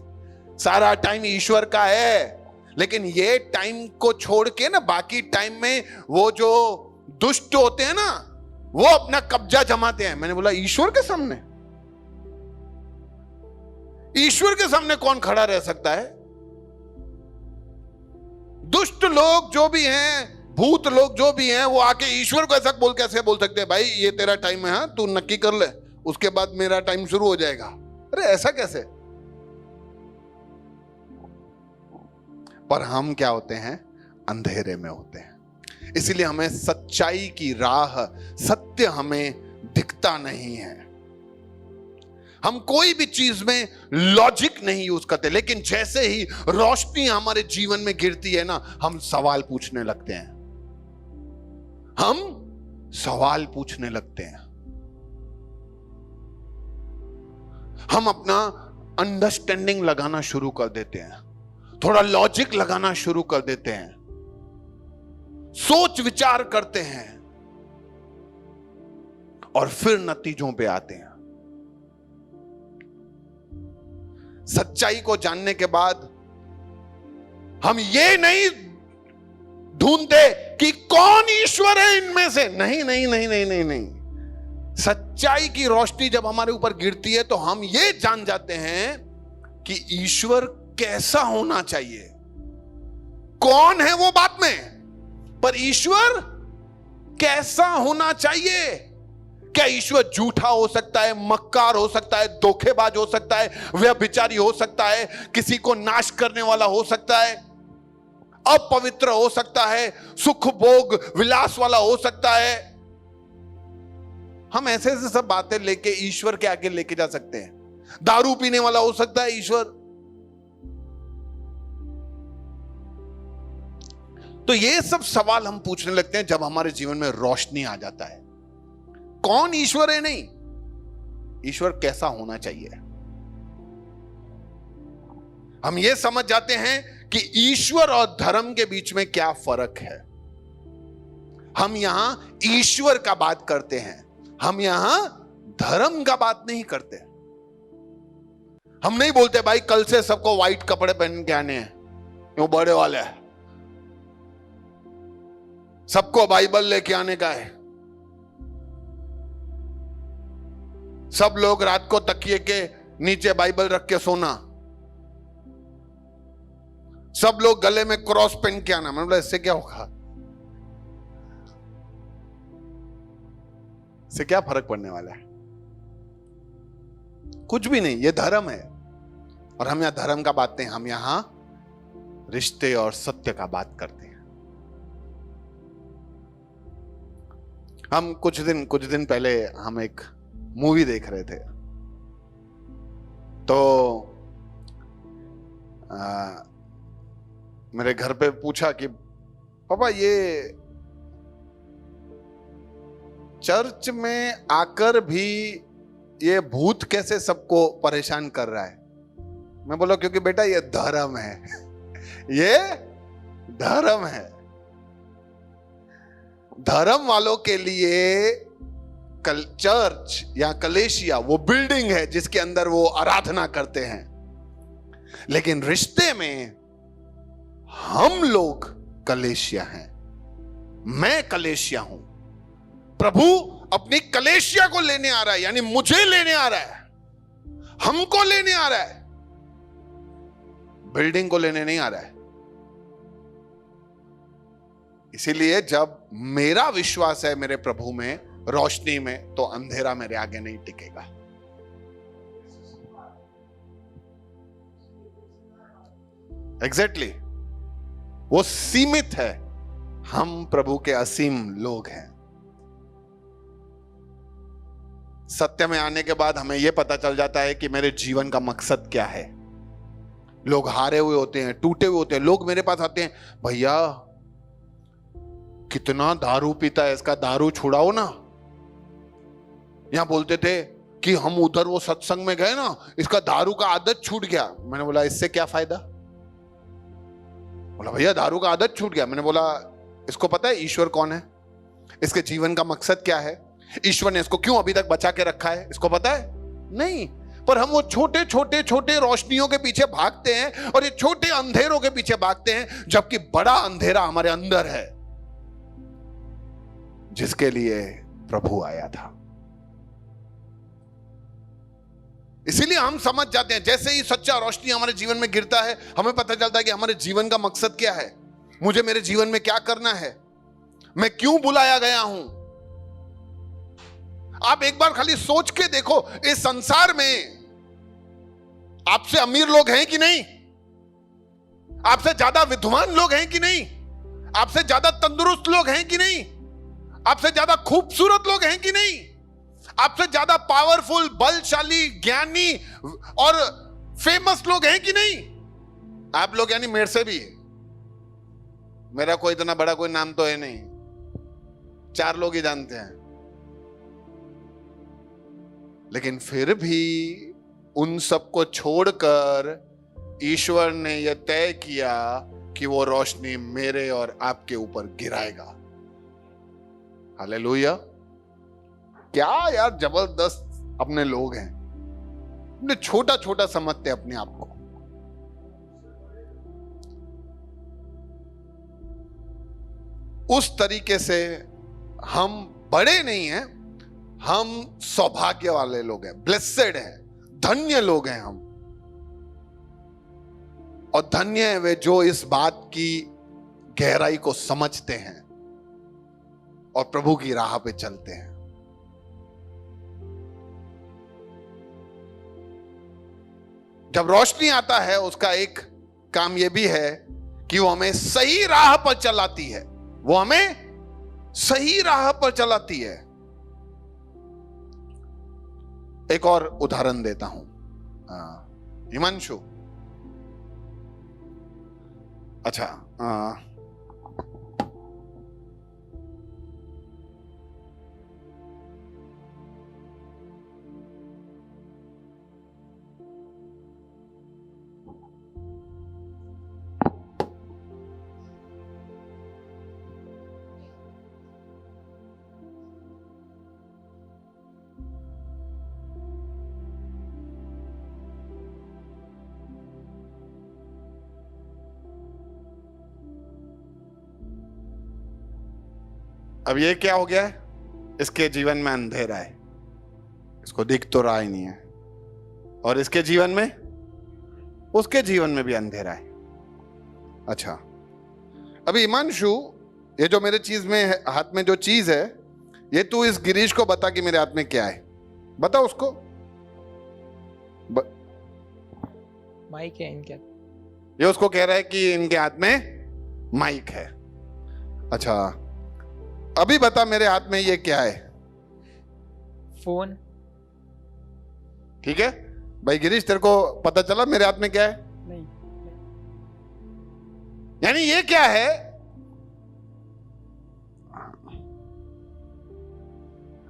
सारा टाइम ईश्वर का है, लेकिन ये टाइम को छोड़ के ना बाकी टाइम में वो जो दुष्ट होते हैं ना, वो अपना कब्जा जमाते हैं। मैंने बोला ईश्वर के सामने? ईश्वर के सामने कौन खड़ा रह सकता है? दुष्ट लोग जो भी हैं, भूत लोग जो भी हैं, वो आके ईश्वर को ऐसा कैसे बोल सकते हैं, भाई ये तेरा टाइम है, तू नक्की कर ले, उसके बाद मेरा टाइम शुरू हो जाएगा। अरे ऐसा कैसे? पर हम क्या होते हैं? अंधेरे में होते हैं, इसलिए हमें सच्चाई की राह, सत्य हमें दिखता नहीं है। हम कोई भी चीज में लॉजिक नहीं यूज करते, लेकिन जैसे ही रोशनी हमारे जीवन में गिरती है ना, हम सवाल पूछने लगते हैं। हम सवाल पूछने लगते हैं, हम अपना अंडरस्टैंडिंग लगाना शुरू कर देते हैं, थोड़ा लॉजिक लगाना शुरू कर देते हैं, सोच विचार करते हैं और फिर नतीजों पे आते हैं। सच्चाई को जानने के बाद हम ये नहीं ढूंढते कि कौन ईश्वर है इनमें से, नहीं नहीं नहीं नहीं नहीं नहीं। सच्चाई की रोशनी जब हमारे ऊपर गिरती है तो हम ये जान जाते हैं कि ईश्वर कैसा होना चाहिए। कौन है वो बात में, पर ईश्वर कैसा होना चाहिए। क्या ईश्वर झूठा हो सकता है, मक्कार हो सकता है, धोखेबाज हो सकता है, व्यभिचारी हो सकता है, किसी को नाश करने वाला हो सकता है, अपवित्र हो सकता है, सुख भोग विलास वाला हो सकता है। हम ऐसे ऐसे सब बातें लेके ईश्वर के आगे लेके जा सकते हैं। दारू पीने वाला हो सकता है ईश्वर। तो ये सब सवाल हम पूछने लगते हैं जब हमारे जीवन में रोशनी आ जाता है। कौन ईश्वर है नहीं, ईश्वर कैसा होना चाहिए। हम ये समझ जाते हैं कि ईश्वर और धर्म के बीच में क्या फर्क है। हम यहां ईश्वर का बात करते हैं, हम यहां धर्म का बात नहीं करते। हम नहीं बोलते भाई कल से सबको व्हाइट कपड़े पहन के आने हैं, वो बड़े वाले है, सबको बाइबल लेके आने का है, सब लोग रात को तकिए के नीचे बाइबल रख के सोना, सब लोग गले में क्रॉस पहन के आना। मतलब इससे क्या होगा, इससे क्या फर्क पड़ने वाला है? कुछ भी नहीं। ये धर्म है और हम यहां धर्म का बात नहीं, हम यहां रिश्ते और सत्य का बात करते हैं। हम कुछ दिन पहले हम एक मूवी देख रहे थे, तो मेरे घर पे पूछा कि पापा ये चर्च में आकर भी ये भूत कैसे सबको परेशान कर रहा है। मैं बोला क्योंकि बेटा ये धर्म है ये धर्म है। धर्म वालों के लिए चर्च या कलेशिया वो बिल्डिंग है जिसके अंदर वो आराधना करते हैं, लेकिन रिश्ते में हम लोग कलेशिया हैं। मैं कलेशिया हूं, प्रभु अपनी कलेशिया को लेने आ रहा है, यानी मुझे लेने आ रहा है, हमको लेने आ रहा है, बिल्डिंग को लेने नहीं आ रहा है। इसीलिए जब मेरा विश्वास है मेरे प्रभु में, रोशनी में, तो अंधेरा मेरे आगे नहीं टिकेगा। एग्जैक्टली वो सीमित है, हम प्रभु के असीम लोग हैं। सत्य में आने के बाद हमें यह पता चल जाता है कि मेरे जीवन का मकसद क्या है। लोग हारे हुए होते हैं, टूटे हुए होते हैं, लोग मेरे पास आते हैं, भैया कितना दारू पीता है, इसका दारू छुड़ाओ ना। यहां बोलते थे कि हम उधर वो सत्संग में गए ना, इसका दारू का आदत छूट गया। मैंने बोला इससे क्या फायदा? बोला भैया दारू का आदत छूट गया। मैंने बोला इसको पता है ईश्वर कौन है, इसके जीवन का मकसद क्या है, ईश्वर ने इसको क्यों अभी तक बचा के रखा है, इसको पता है? नहीं। पर हम वो छोटे छोटे छोटे रोशनियों के पीछे भागते हैं और ये छोटे अंधेरों के पीछे भागते हैं, जबकि बड़ा अंधेरा हमारे अंदर है जिसके लिए प्रभु आया था। इसीलिए हम समझ जाते हैं, जैसे ही सच्चा रोशनी हमारे जीवन में गिरता है, हमें पता चलता है कि हमारे जीवन का मकसद क्या है, मुझे मेरे जीवन में क्या करना है, मैं क्यों बुलाया गया हूं। आप एक बार खाली सोच के देखो, इस संसार में आपसे अमीर लोग हैं कि नहीं, आपसे ज्यादा विद्वान लोग हैं कि नहीं, आपसे ज्यादा तंदुरुस्त लोग हैं कि नहीं, आपसे ज्यादा खूबसूरत लोग हैं कि नहीं, आपसे ज्यादा पावरफुल, बलशाली, ज्ञानी और फेमस लोग हैं कि नहीं। आप लोग यानी मेरे से भी, मेरा कोई इतना बड़ा कोई नाम तो है नहीं, 4 लोग ही जानते हैं। लेकिन फिर भी उन सबको छोड़कर ईश्वर ने यह तय किया कि वो रोशनी मेरे और आपके ऊपर गिराएगा। हालेलुया। क्या यार जबरदस्त अपने लोग हैं, अपने छोटा छोटा समझते अपने आप को। उस तरीके से हम बड़े नहीं हैं, हम सौभाग्य वाले लोग हैं, ब्लेसेड हैं, धन्य लोग हैं हम। और धन्य है वे जो इस बात की गहराई को समझते हैं और प्रभु की राह पे चलते हैं। जब रोशनी आता है, उसका एक काम यह भी है कि वो हमें सही राह पर चलाती है, वो हमें सही राह पर चलाती है। एक और उदाहरण देता हूं, हिमांशु। अच्छा, अब ये क्या हो गया है, इसके जीवन में अंधेरा है, इसको दिख तो रहा ही नहीं है, और इसके जीवन में, उसके जीवन में भी अंधेरा है। अच्छा, अभी हिमांशु, ये जो मेरे चीज में है, हाथ में जो चीज है, ये तू इस गिरीश को बता कि मेरे हाथ में क्या है, बता उसको। माइक है इनके, ये उसको कह रहा है कि इनके हाथ में माइक है। अच्छा, अभी बता मेरे हाथ में ये क्या है? फोन। ठीक है भाई गिरीश, तेरे को पता चला मेरे हाथ में क्या है? नहीं। यानी ये क्या है?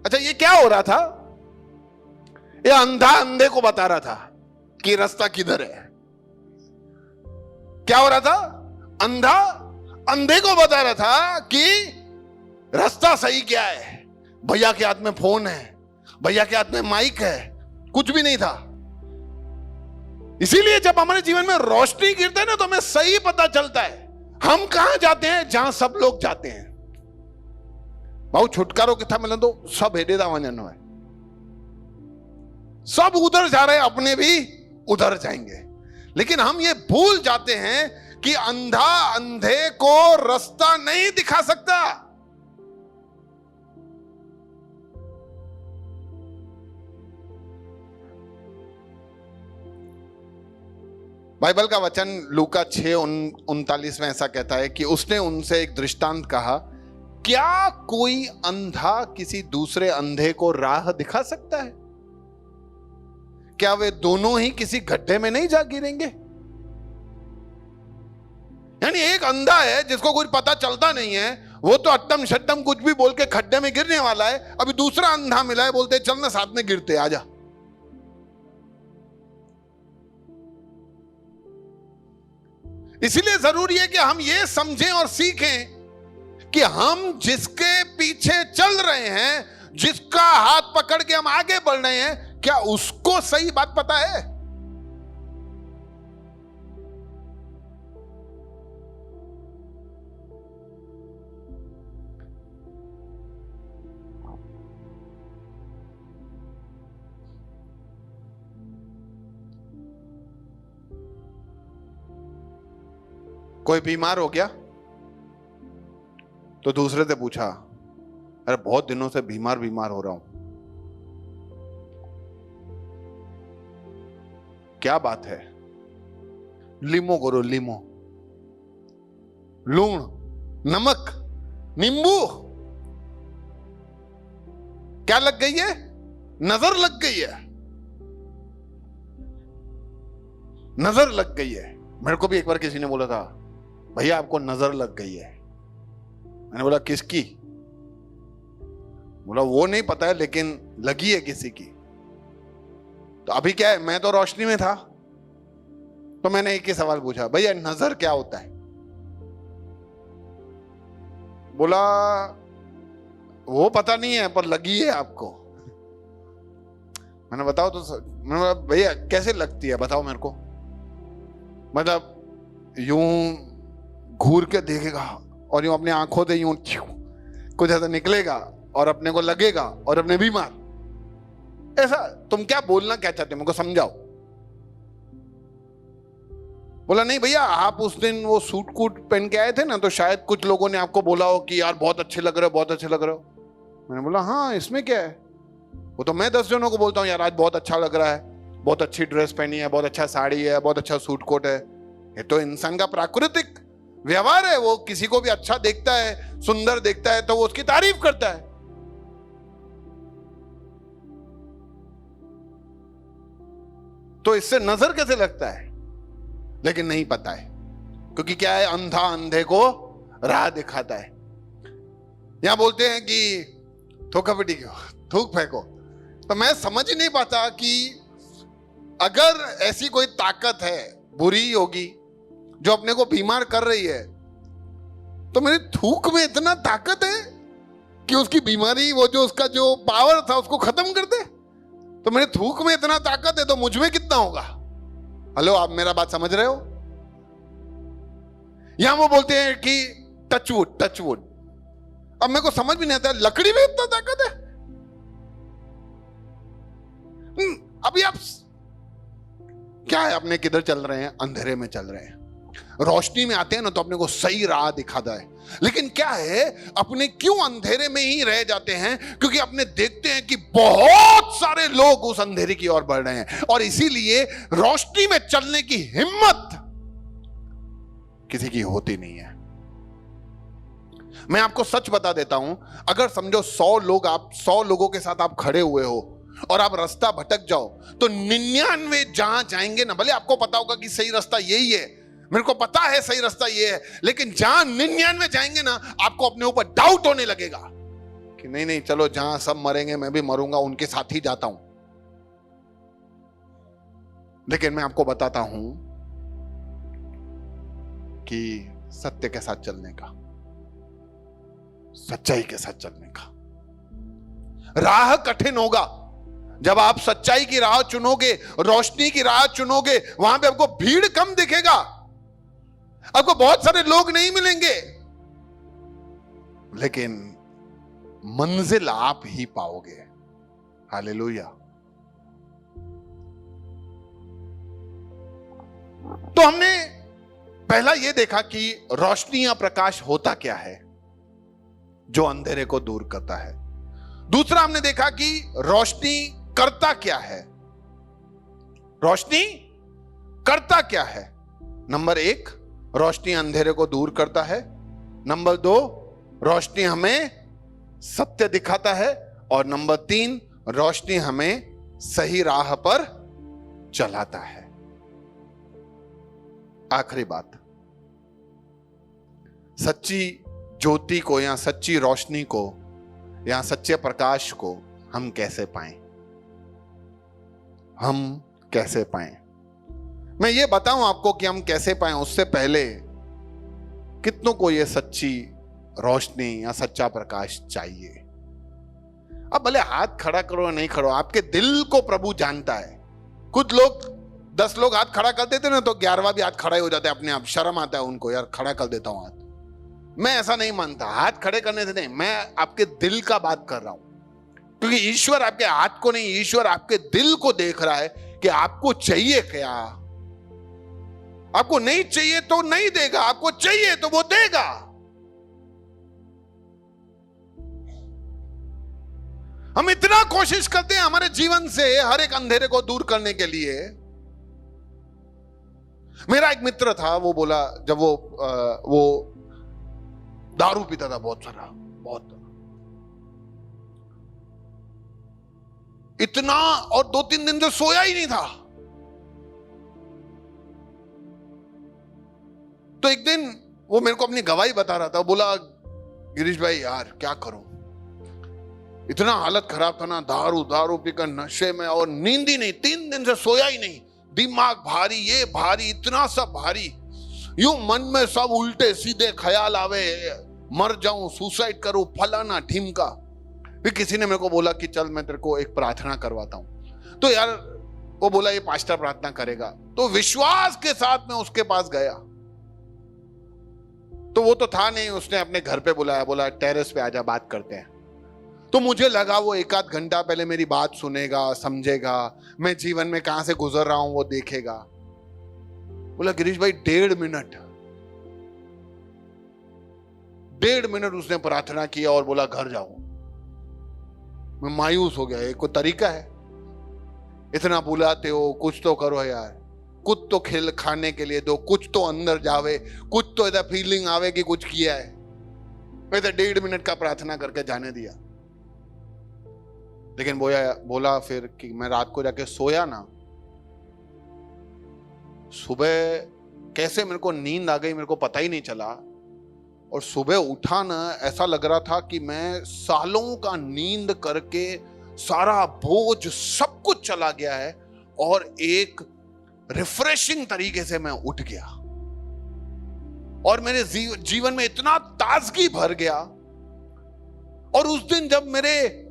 अच्छा, ये क्या हो रहा था? ये अंधा अंधे को बता रहा था कि रास्ता किधर है। क्या हो रहा था? अंधा अंधे को बता रहा था कि रास्ता सही क्या है। भैया के हाथ में फोन है, भैया के हाथ में माइक है, कुछ भी नहीं था। इसीलिए जब हमारे जीवन में रोशनी गिरता है ना, तो हमें सही पता चलता है हम कहां जाते हैं, जहां सब लोग जाते हैं। भाऊ छुटकारो किथा मिलंदो? सब हेॾे था वञनि हुए, सब उधर जा रहे हैं, अपने भी उधर जाएंगे। लेकिन हम ये भूल जाते हैं कि अंधा अंधे को रास्ता नहीं दिखा सकता। बाइबल का वचन लूका 6:39 में ऐसा कहता है कि उसने उनसे एक दृष्टांत कहा, क्या कोई अंधा किसी दूसरे अंधे को राह दिखा सकता है? क्या वे दोनों ही किसी गड्ढे में नहीं जा गिरेंगे? यानी एक अंधा है जिसको कुछ पता चलता नहीं है, वो तो अट्टम शट्टम कुछ भी बोल के खड्डे में गिरने वाला है। अभी दूसरा अंधा मिला है, बोलते चल ना साथ में गिरते, आजा। इसीलिए जरूरी है कि हम ये समझें और सीखें कि हम जिसके पीछे चल रहे हैं, जिसका हाथ पकड़ के हम आगे बढ़ रहे हैं, क्या उसको सही बात पता है? कोई बीमार हो गया तो दूसरे से पूछा, अरे बहुत दिनों से बीमार हो रहा हूं, क्या बात है? लीमो करो, लीमो, लूण, नमक, नींबू। क्या लग गई है? नजर लग गई है, नजर लग गई है। मेरे को भी एक बार किसी ने बोला था, भैया आपको नजर लग गई है। मैंने बोला किसकी? बोला वो नहीं पता है, लेकिन लगी है किसी की। तो अभी क्या है, मैं तो रोशनी में था, तो मैंने एक ही सवाल पूछा, भैया नजर क्या होता है? बोला वो पता नहीं है, पर लगी है आपको। मैंने बताओ तो, मैंने बोला भैया कैसे लगती है बताओ मेरे को। मतलब यूं घूर के देखेगा और यूं अपनी आंखों से यूं कुछ ऐसा निकलेगा और अपने को लगेगा और अपने बीमार। ऐसा तुम क्या बोलना क्या चाहते हो, मेरे को समझाओ। बोला नहीं भैया, आप उस दिन वो सूट कूट पहन के आए थे ना, तो शायद कुछ लोगों ने आपको बोला हो कि यार बहुत अच्छे लग रहे हो, बहुत अच्छे लग रहे हो। मैंने बोला हाँ, इसमें क्या है? वो तो मैं 10 जनों को बोलता हूँ यार आज बहुत अच्छा लग रहा है, बहुत अच्छी ड्रेस पहनी है, बहुत अच्छा साड़ी है, बहुत अच्छा सूट कोट है। ये तो इंसान का प्राकृतिक व्यवहार है। वो किसी को भी अच्छा देखता है, सुंदर देखता है, तो वो उसकी तारीफ करता है। तो इससे नजर कैसे लगता है? लेकिन नहीं पता है, क्योंकि क्या है, अंधा अंधे को राह दिखाता है। यहां बोलते हैं कि थूका पिटी क्यों, थूक फेंको। तो मैं समझ ही नहीं पाता कि अगर ऐसी कोई ताकत है, बुरी होगी, जो अपने को बीमार कर रही है, तो मेरी थूक में इतना ताकत है कि उसकी बीमारी, वो जो उसका जो पावर था, उसको खत्म कर दे। तो मेरे थूक में इतना ताकत है, तो मुझ में कितना होगा? हेलो, आप मेरा बात समझ रहे हो? यहां वो बोलते हैं कि टचवुड, टचवुड। अब मेरे को समझ भी नहीं आता, लकड़ी में इतना ताकत है। अभी आप क्या है, अपने किधर चल रहे हैं? अंधेरे में चल रहे हैं। रोशनी में आते हैं ना तो अपने को सही राह दिखाता है। लेकिन क्या है, अपने क्यों अंधेरे में ही रह जाते हैं? क्योंकि अपने देखते हैं कि बहुत सारे लोग उस अंधेरे की ओर बढ़ रहे हैं, और इसीलिए रोशनी में चलने की हिम्मत किसी की होती नहीं है। मैं आपको सच बता देता हूं, अगर समझो 100 लोगों के साथ आप खड़े हुए हो और आप रास्ता भटक जाओ, तो 99 जहां जाएंगे ना, भले आपको पता होगा कि सही रास्ता यही है, मेरे को पता है सही रास्ता ये है, लेकिन जहां 99 जाएंगे ना, आपको अपने ऊपर डाउट होने लगेगा कि नहीं नहीं, चलो जहां सब मरेंगे मैं भी मरूंगा, उनके साथ ही जाता हूं। लेकिन मैं आपको बताता हूं कि सत्य के साथ चलने का, सच्चाई के साथ चलने का राह कठिन होगा। जब आप सच्चाई की राह चुनोगे, रोशनी की राह चुनोगे, वहां पे आपको भीड़ कम दिखेगा, आपको बहुत सारे लोग नहीं मिलेंगे, लेकिन मंजिल आप ही पाओगे। हालेलुया। तो हमने पहला यह देखा कि रोशनी या प्रकाश होता क्या है, जो अंधेरे को दूर करता है। दूसरा हमने देखा कि रोशनी करता क्या है। रोशनी करता क्या है? नंबर 1, रोशनी अंधेरे को दूर करता है। नंबर 2, रोशनी हमें सत्य दिखाता है। और नंबर 3, रोशनी हमें सही राह पर चलाता है। आखिरी बात, सच्ची ज्योति को या सच्ची रोशनी को या सच्चे प्रकाश को हम कैसे पाएं? हम कैसे पाएं? मैं ये बताऊं आपको कि हम कैसे पाएं, उससे पहले कितनों को ये सच्ची रोशनी या सच्चा प्रकाश चाहिए? अब भले हाथ खड़ा करो या नहीं करो, आपके दिल को प्रभु जानता है। कुछ लोग 10 लोग हाथ खड़ा कर देते ना तो 11वां भी हाथ खड़ा ही हो जाता है अपने आप। शर्म आता है उनको, यार खड़ा कर देता हूं हाथ। मैं ऐसा नहीं मानता, हाथ खड़े करने से नहीं, मैं आपके दिल का बात कर रहा हूं। क्योंकि ईश्वर आपके हाथ को नहीं, ईश्वर आपके दिल को देख रहा है कि आपको चाहिए क्या। आपको नहीं चाहिए तो नहीं देगा, आपको चाहिए तो वो देगा। हम इतना कोशिश करते हैं हमारे जीवन से हर एक अंधेरे को दूर करने के लिए। मेरा एक मित्र था, वो बोला, जब वो दारू पीता था बहुत सारा, बहुत इतना, और 2-3 दिन से सोया ही नहीं था। तो एक दिन वो मेरे को अपनी गवाही बता रहा था। बोला, गिरीश भाई यार क्या करूं, इतना हालत खराब था ना, दारू पीकर नशे में, और नींद ही नहीं, 3 दिन से सोया ही नहीं, दिमाग भारी, ये भारी, इतना सब भारी, यूं मन में सब उल्टे सीधे ख्याल आवे, मर जाऊं, सुसाइड करूं, फलाना ढिमका। फिर किसी ने मेरे को बोला कि चल मैं तेरे को एक प्रार्थना करवाता हूं। तो यार वो बोला ये पास्टर प्रार्थना करेगा। तो विश्वास के साथ में उसके पास गया। तो वो तो था नहीं, उसने अपने घर पे बुलाया, बोला टेरेस पे आजा बात करते हैं। तो मुझे लगा वो 1-8 घंटा पहले मेरी बात सुनेगा, समझेगा, मैं जीवन में कहां से गुजर रहा हूं वो देखेगा। बोला गिरीश भाई 1.5 मिनट उसने प्रार्थना किया और बोला घर जाओ। मैं मायूस हो गया। ये कोई तरीका है? इतना बुलाते हो, कुछ तो करो यार, कुछ तो खेल खाने के लिए दो, कुछ तो अंदर जावे, कुछ तो ऐसा फीलिंग आवे कि कुछ किया है। वैसे 1.5 मिनट का प्रार्थना करके जाने दिया। लेकिन बोला फिर कि मैं रात को जाके सोया ना, सुबह कैसे मेरे को नींद आ गई मेरे को पता ही नहीं चला। और सुबह उठा ना, ऐसा लग रहा था कि मैं सालों का नींद करके सारा बोझ सब कुछ चला गया है, और एक रिफ्रेशिंग तरीके से मैं उठ गया, और मेरे जीवन में इतना ताजगी भर गया। और उस दिन जब मेरे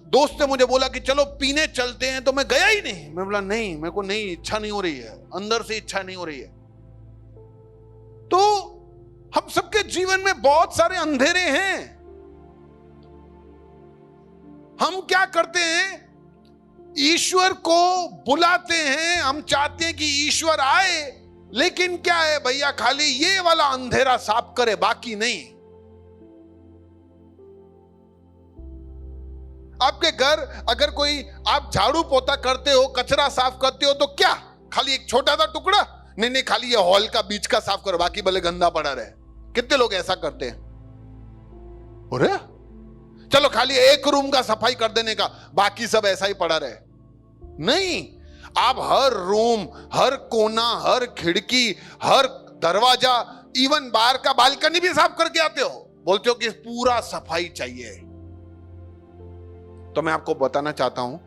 दोस्त ने मुझे बोला कि चलो पीने चलते हैं, तो मैं गया ही नहीं। मैं बोला नहीं, मेरे को नहीं, इच्छा नहीं हो रही है, अंदर से इच्छा नहीं हो रही है। तो हम सबके जीवन में बहुत सारे अंधेरे हैं। हम क्या करते हैं? ईश्वर को बुलाते हैं, हम चाहते हैं कि ईश्वर आए, लेकिन क्या है भैया, खाली ये वाला अंधेरा साफ करे, बाकी नहीं। आपके घर अगर कोई आप झाड़ू पोता करते हो, कचरा साफ करते हो, तो क्या खाली एक छोटा सा टुकड़ा? नहीं, खाली ये हॉल का बीच का साफ करो, बाकी भले गंदा पड़ा रहे। कितने लोग ऐसा करते हैं? अरे चलो खाली एक रूम का सफाई कर देने का, बाकी सब ऐसा ही पड़ा रहे। नहीं, आप हर रूम, हर कोना, हर खिड़की, हर दरवाजा, इवन बाहर का बालकनी भी साफ करके आते हो, बोलते हो कि पूरा सफाई चाहिए। तो मैं आपको बताना चाहता हूं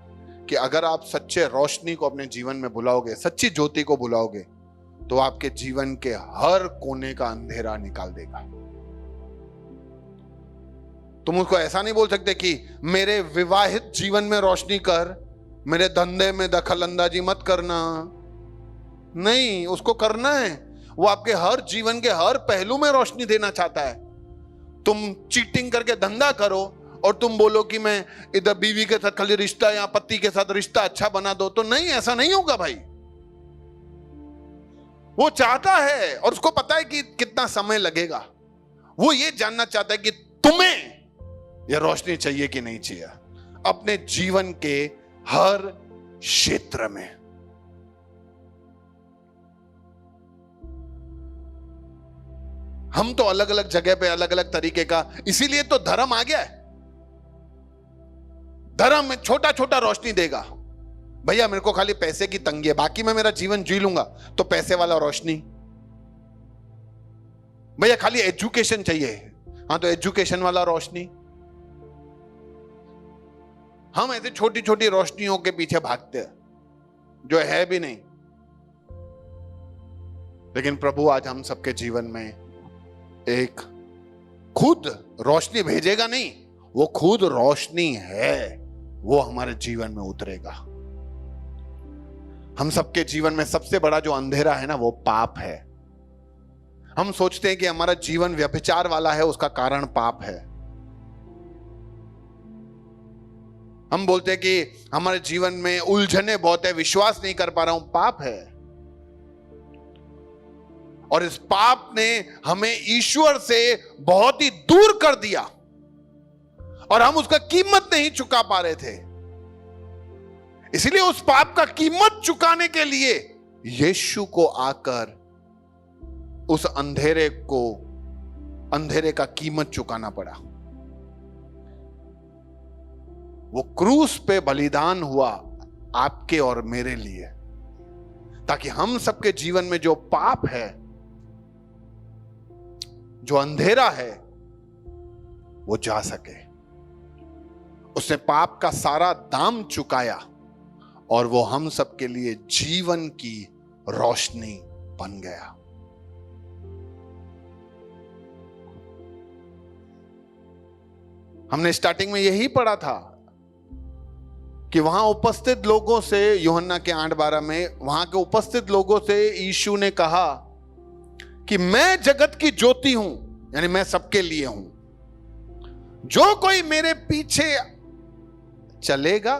कि अगर आप सच्चे रोशनी को अपने जीवन में बुलाओगे, सच्ची ज्योति को बुलाओगे, तो आपके जीवन के हर कोने का अंधेरा निकाल देगा। तुम उसको ऐसा नहीं बोल सकते कि मेरे विवाहित जीवन में रोशनी कर, मेरे धंधे में दखल अंदाजी मत करना। नहीं, उसको करना है। वो आपके हर जीवन के हर पहलू में रोशनी देना चाहता है। तुम चीटिंग करके धंधा करो और तुम बोलो कि मैं इधर बीवी के साथ खाली रिश्ता या पति के साथ रिश्ता अच्छा बना दो, तो नहीं, ऐसा नहीं होगा भाई। वो चाहता है और उसको पता है कि कितना समय लगेगा। वो ये जानना चाहता है कि तुम्हें यह रोशनी चाहिए कि नहीं चाहिए अपने जीवन के हर क्षेत्र में। हम तो अलग अलग जगह पे अलग अलग तरीके का, इसीलिए तो धर्म आ गया है। धर्म में छोटा छोटा रोशनी देगा। भैया मेरे को खाली पैसे की तंगी है, बाकी मैं मेरा जीवन जी लूंगा, तो पैसे वाला रोशनी। भैया खाली एजुकेशन चाहिए, हाँ तो एजुकेशन वाला रोशनी। हम ऐसे छोटी छोटी रोशनियों के पीछे भागते हैं जो है भी नहीं। लेकिन प्रभु आज हम सबके जीवन में एक खुद रोशनी भेजेगा, नहीं, वो खुद रोशनी है, वो हमारे जीवन में उतरेगा। हम सबके जीवन में सबसे बड़ा जो अंधेरा है ना, वो पाप है। हम सोचते हैं कि हमारा जीवन व्यभिचार वाला है, उसका कारण पाप है। हम बोलते हैं कि हमारे जीवन में उलझने बहुत है, विश्वास नहीं कर पा रहा हूं, पाप है। और इस पाप ने हमें ईश्वर से बहुत ही दूर कर दिया और हम उसका कीमत नहीं चुका पा रहे थे। इसलिए उस पाप का कीमत चुकाने के लिए यीशु को आकर उस अंधेरे का कीमत चुकाना पड़ा। वो क्रूस पे बलिदान हुआ आपके और मेरे लिए, ताकि हम सबके जीवन में जो पाप है, जो अंधेरा है, वो जा सके। उसने पाप का सारा दाम चुकाया और वो हम सबके लिए जीवन की रोशनी बन गया। हमने स्टार्टिंग में यही पढ़ा था कि वहां उपस्थित लोगों से, यूहन्ना के 8:12 में, वहां के उपस्थित लोगों से यीशु ने कहा कि मैं जगत की ज्योति हूं, यानी मैं सबके लिए हूं। जो कोई मेरे पीछे चलेगा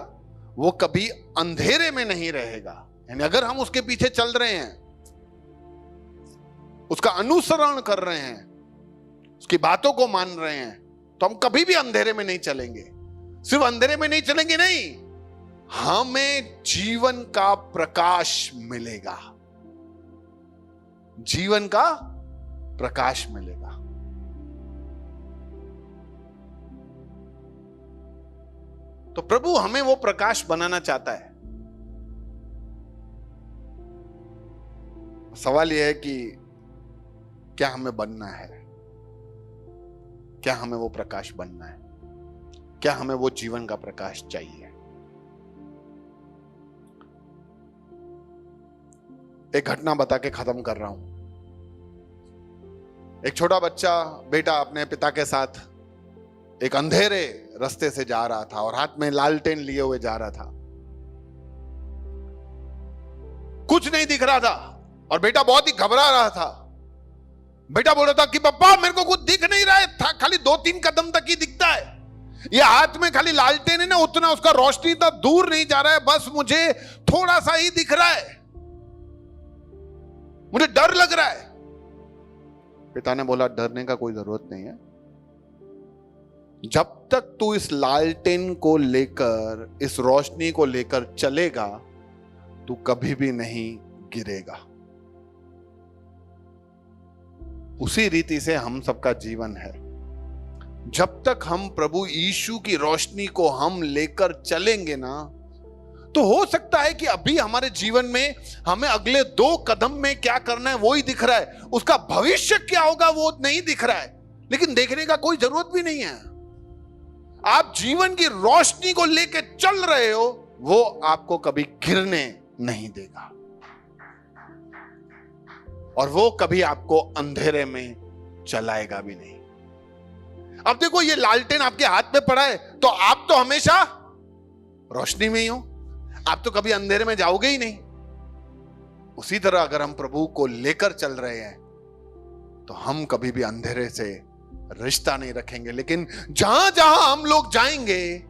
वो कभी अंधेरे में नहीं रहेगा। यानी अगर हम उसके पीछे चल रहे हैं, उसका अनुसरण कर रहे हैं, उसकी बातों को मान रहे हैं, तो हम कभी भी अंधेरे में नहीं चलेंगे। सिर्फ अंधेरे में नहीं चलेंगे, नहीं, हमें जीवन का प्रकाश मिलेगा। जीवन का प्रकाश मिलेगा। तो प्रभु हमें वो प्रकाश बनाना चाहता है। सवाल यह है कि क्या हमें बनना है? क्या हमें वो प्रकाश बनना है? क्या हमें वो जीवन का प्रकाश चाहिए? एक घटना बता के खत्म कर रहा हूं। एक छोटा बच्चा, बेटा, अपने पिता के साथ एक अंधेरे रास्ते से जा रहा था और हाथ में लालटेन लिए हुए जा रहा था। कुछ नहीं दिख रहा था और बेटा बहुत ही घबरा रहा था। बेटा बोल रहा था कि पापा मेरे को कुछ दिख नहीं रहा है, था खाली 2-3 कदम तक ही दिखता है। ये हाथ में खाली लालटेन है ना, उतना उसका रोशनी इतना दूर नहीं जा रहा है, बस मुझे थोड़ा सा ही दिख रहा है, मुझे डर लग रहा है। पिता ने बोला डरने का कोई जरूरत नहीं है, जब तक तू इस लालटेन को लेकर, इस रोशनी को लेकर चलेगा, तू कभी भी नहीं गिरेगा। उसी रीति से हम सबका जीवन है। जब तक हम प्रभु यीशु की रोशनी को हम लेकर चलेंगे ना, तो हो सकता है कि अभी हमारे जीवन में हमें अगले 2 कदम में क्या करना है वो ही दिख रहा है, उसका भविष्य क्या होगा वो नहीं दिख रहा है, लेकिन देखने का कोई जरूरत भी नहीं है। आप जीवन की रोशनी को लेकर चल रहे हो, वो आपको कभी गिरने नहीं देगा और वो कभी आपको अंधेरे में चलाएगा भी नहीं। अब देखो, ये लालटेन आपके हाथ में पड़ा है तो आप तो हमेशा रोशनी में ही हो, आप तो कभी अंधेरे में जाओगे ही नहीं। उसी तरह अगर हम प्रभु को लेकर चल रहे हैं तो हम कभी भी अंधेरे से रिश्ता नहीं रखेंगे, लेकिन जहां जहां हम लोग जाएंगे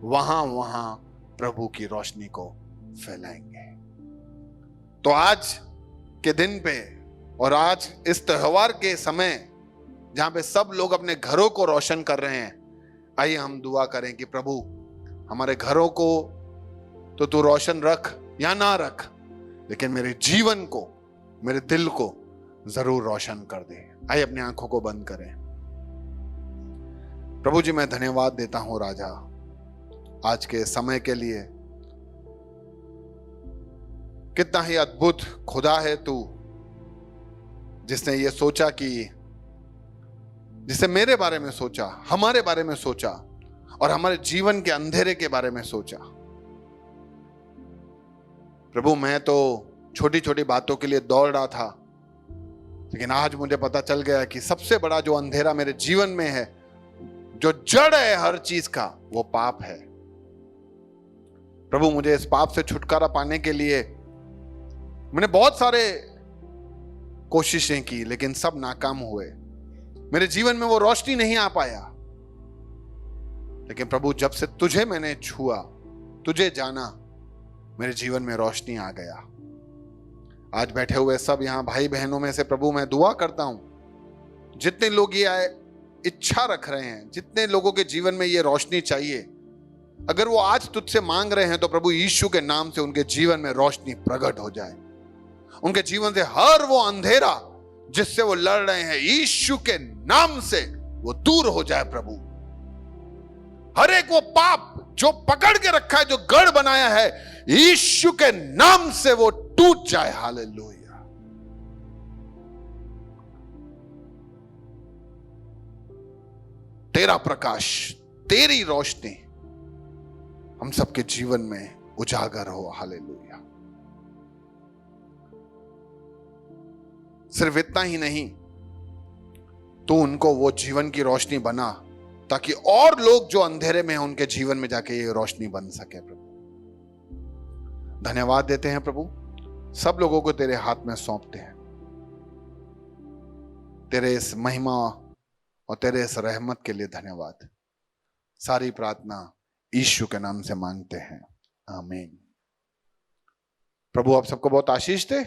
वहां वहां प्रभु की रोशनी को फैलाएंगे। तो आज के दिन पे और आज इस त्योहार के समय जहां पे सब लोग अपने घरों को रोशन कर रहे हैं, आइए हम दुआ करें कि प्रभु हमारे घरों को तो तू रोशन रख या ना रख, लेकिन मेरे जीवन को, मेरे दिल को जरूर रोशन कर दे। आइए अपनी आंखों को बंद करें। प्रभु जी, मैं धन्यवाद देता हूं राजा आज के समय के लिए। कितना ही अद्भुत खुदा है तू, जिसने ये सोचा कि, जिसने मेरे बारे में सोचा, हमारे बारे में सोचा और हमारे जीवन के अंधेरे के बारे में सोचा। प्रभु मैं तो छोटी छोटी बातों के लिए दौड़ रहा था, लेकिन आज मुझे पता चल गया कि सबसे बड़ा जो अंधेरा मेरे जीवन में है, जो जड़ है हर चीज का, वो पाप है। प्रभु मुझे इस पाप से छुटकारा पाने के लिए मैंने बहुत सारे कोशिशें की, लेकिन सब नाकाम हुए। मेरे जीवन में वो रोशनी नहीं आ पाया। लेकिन प्रभु जब से तुझे मैंने छुआ, तुझे जाना, मेरे जीवन में रोशनी आ गया। आज बैठे हुए सब यहां भाई बहनों में से प्रभु मैं दुआ करता हूं, जितने लोग ये इच्छा रख रहे हैं, जितने लोगों के जीवन में ये रोशनी चाहिए, अगर वो आज तुझसे मांग रहे हैं तो प्रभु यीशु के नाम से उनके जीवन में रोशनी प्रकट हो जाए। उनके जीवन से हर वो अंधेरा जिससे वो लड़ रहे हैं, यीशु के नाम से वो दूर हो जाए। प्रभु हर एक वो पाप जो पकड़ के रखा है, जो गढ़ बनाया है, यीशु के नाम से वो टूट जाए। हालेलुया। तेरा प्रकाश, तेरी रोशनी हम सबके जीवन में उजागर हो। हालेलुया। सिर्फ इतना ही नहीं, तू उनको वो जीवन की रोशनी बना ताकि और लोग जो अंधेरे में हैं उनके जीवन में जाके ये रोशनी बन सके। प्रभु धन्यवाद देते हैं प्रभु, सब लोगों को तेरे हाथ में सौंपते हैं। तेरे इस महिमा और तेरे इस रहमत के लिए धन्यवाद। सारी प्रार्थना यीशु के नाम से मांगते हैं, आमीन। प्रभु आप सबको बहुत आशीष दे।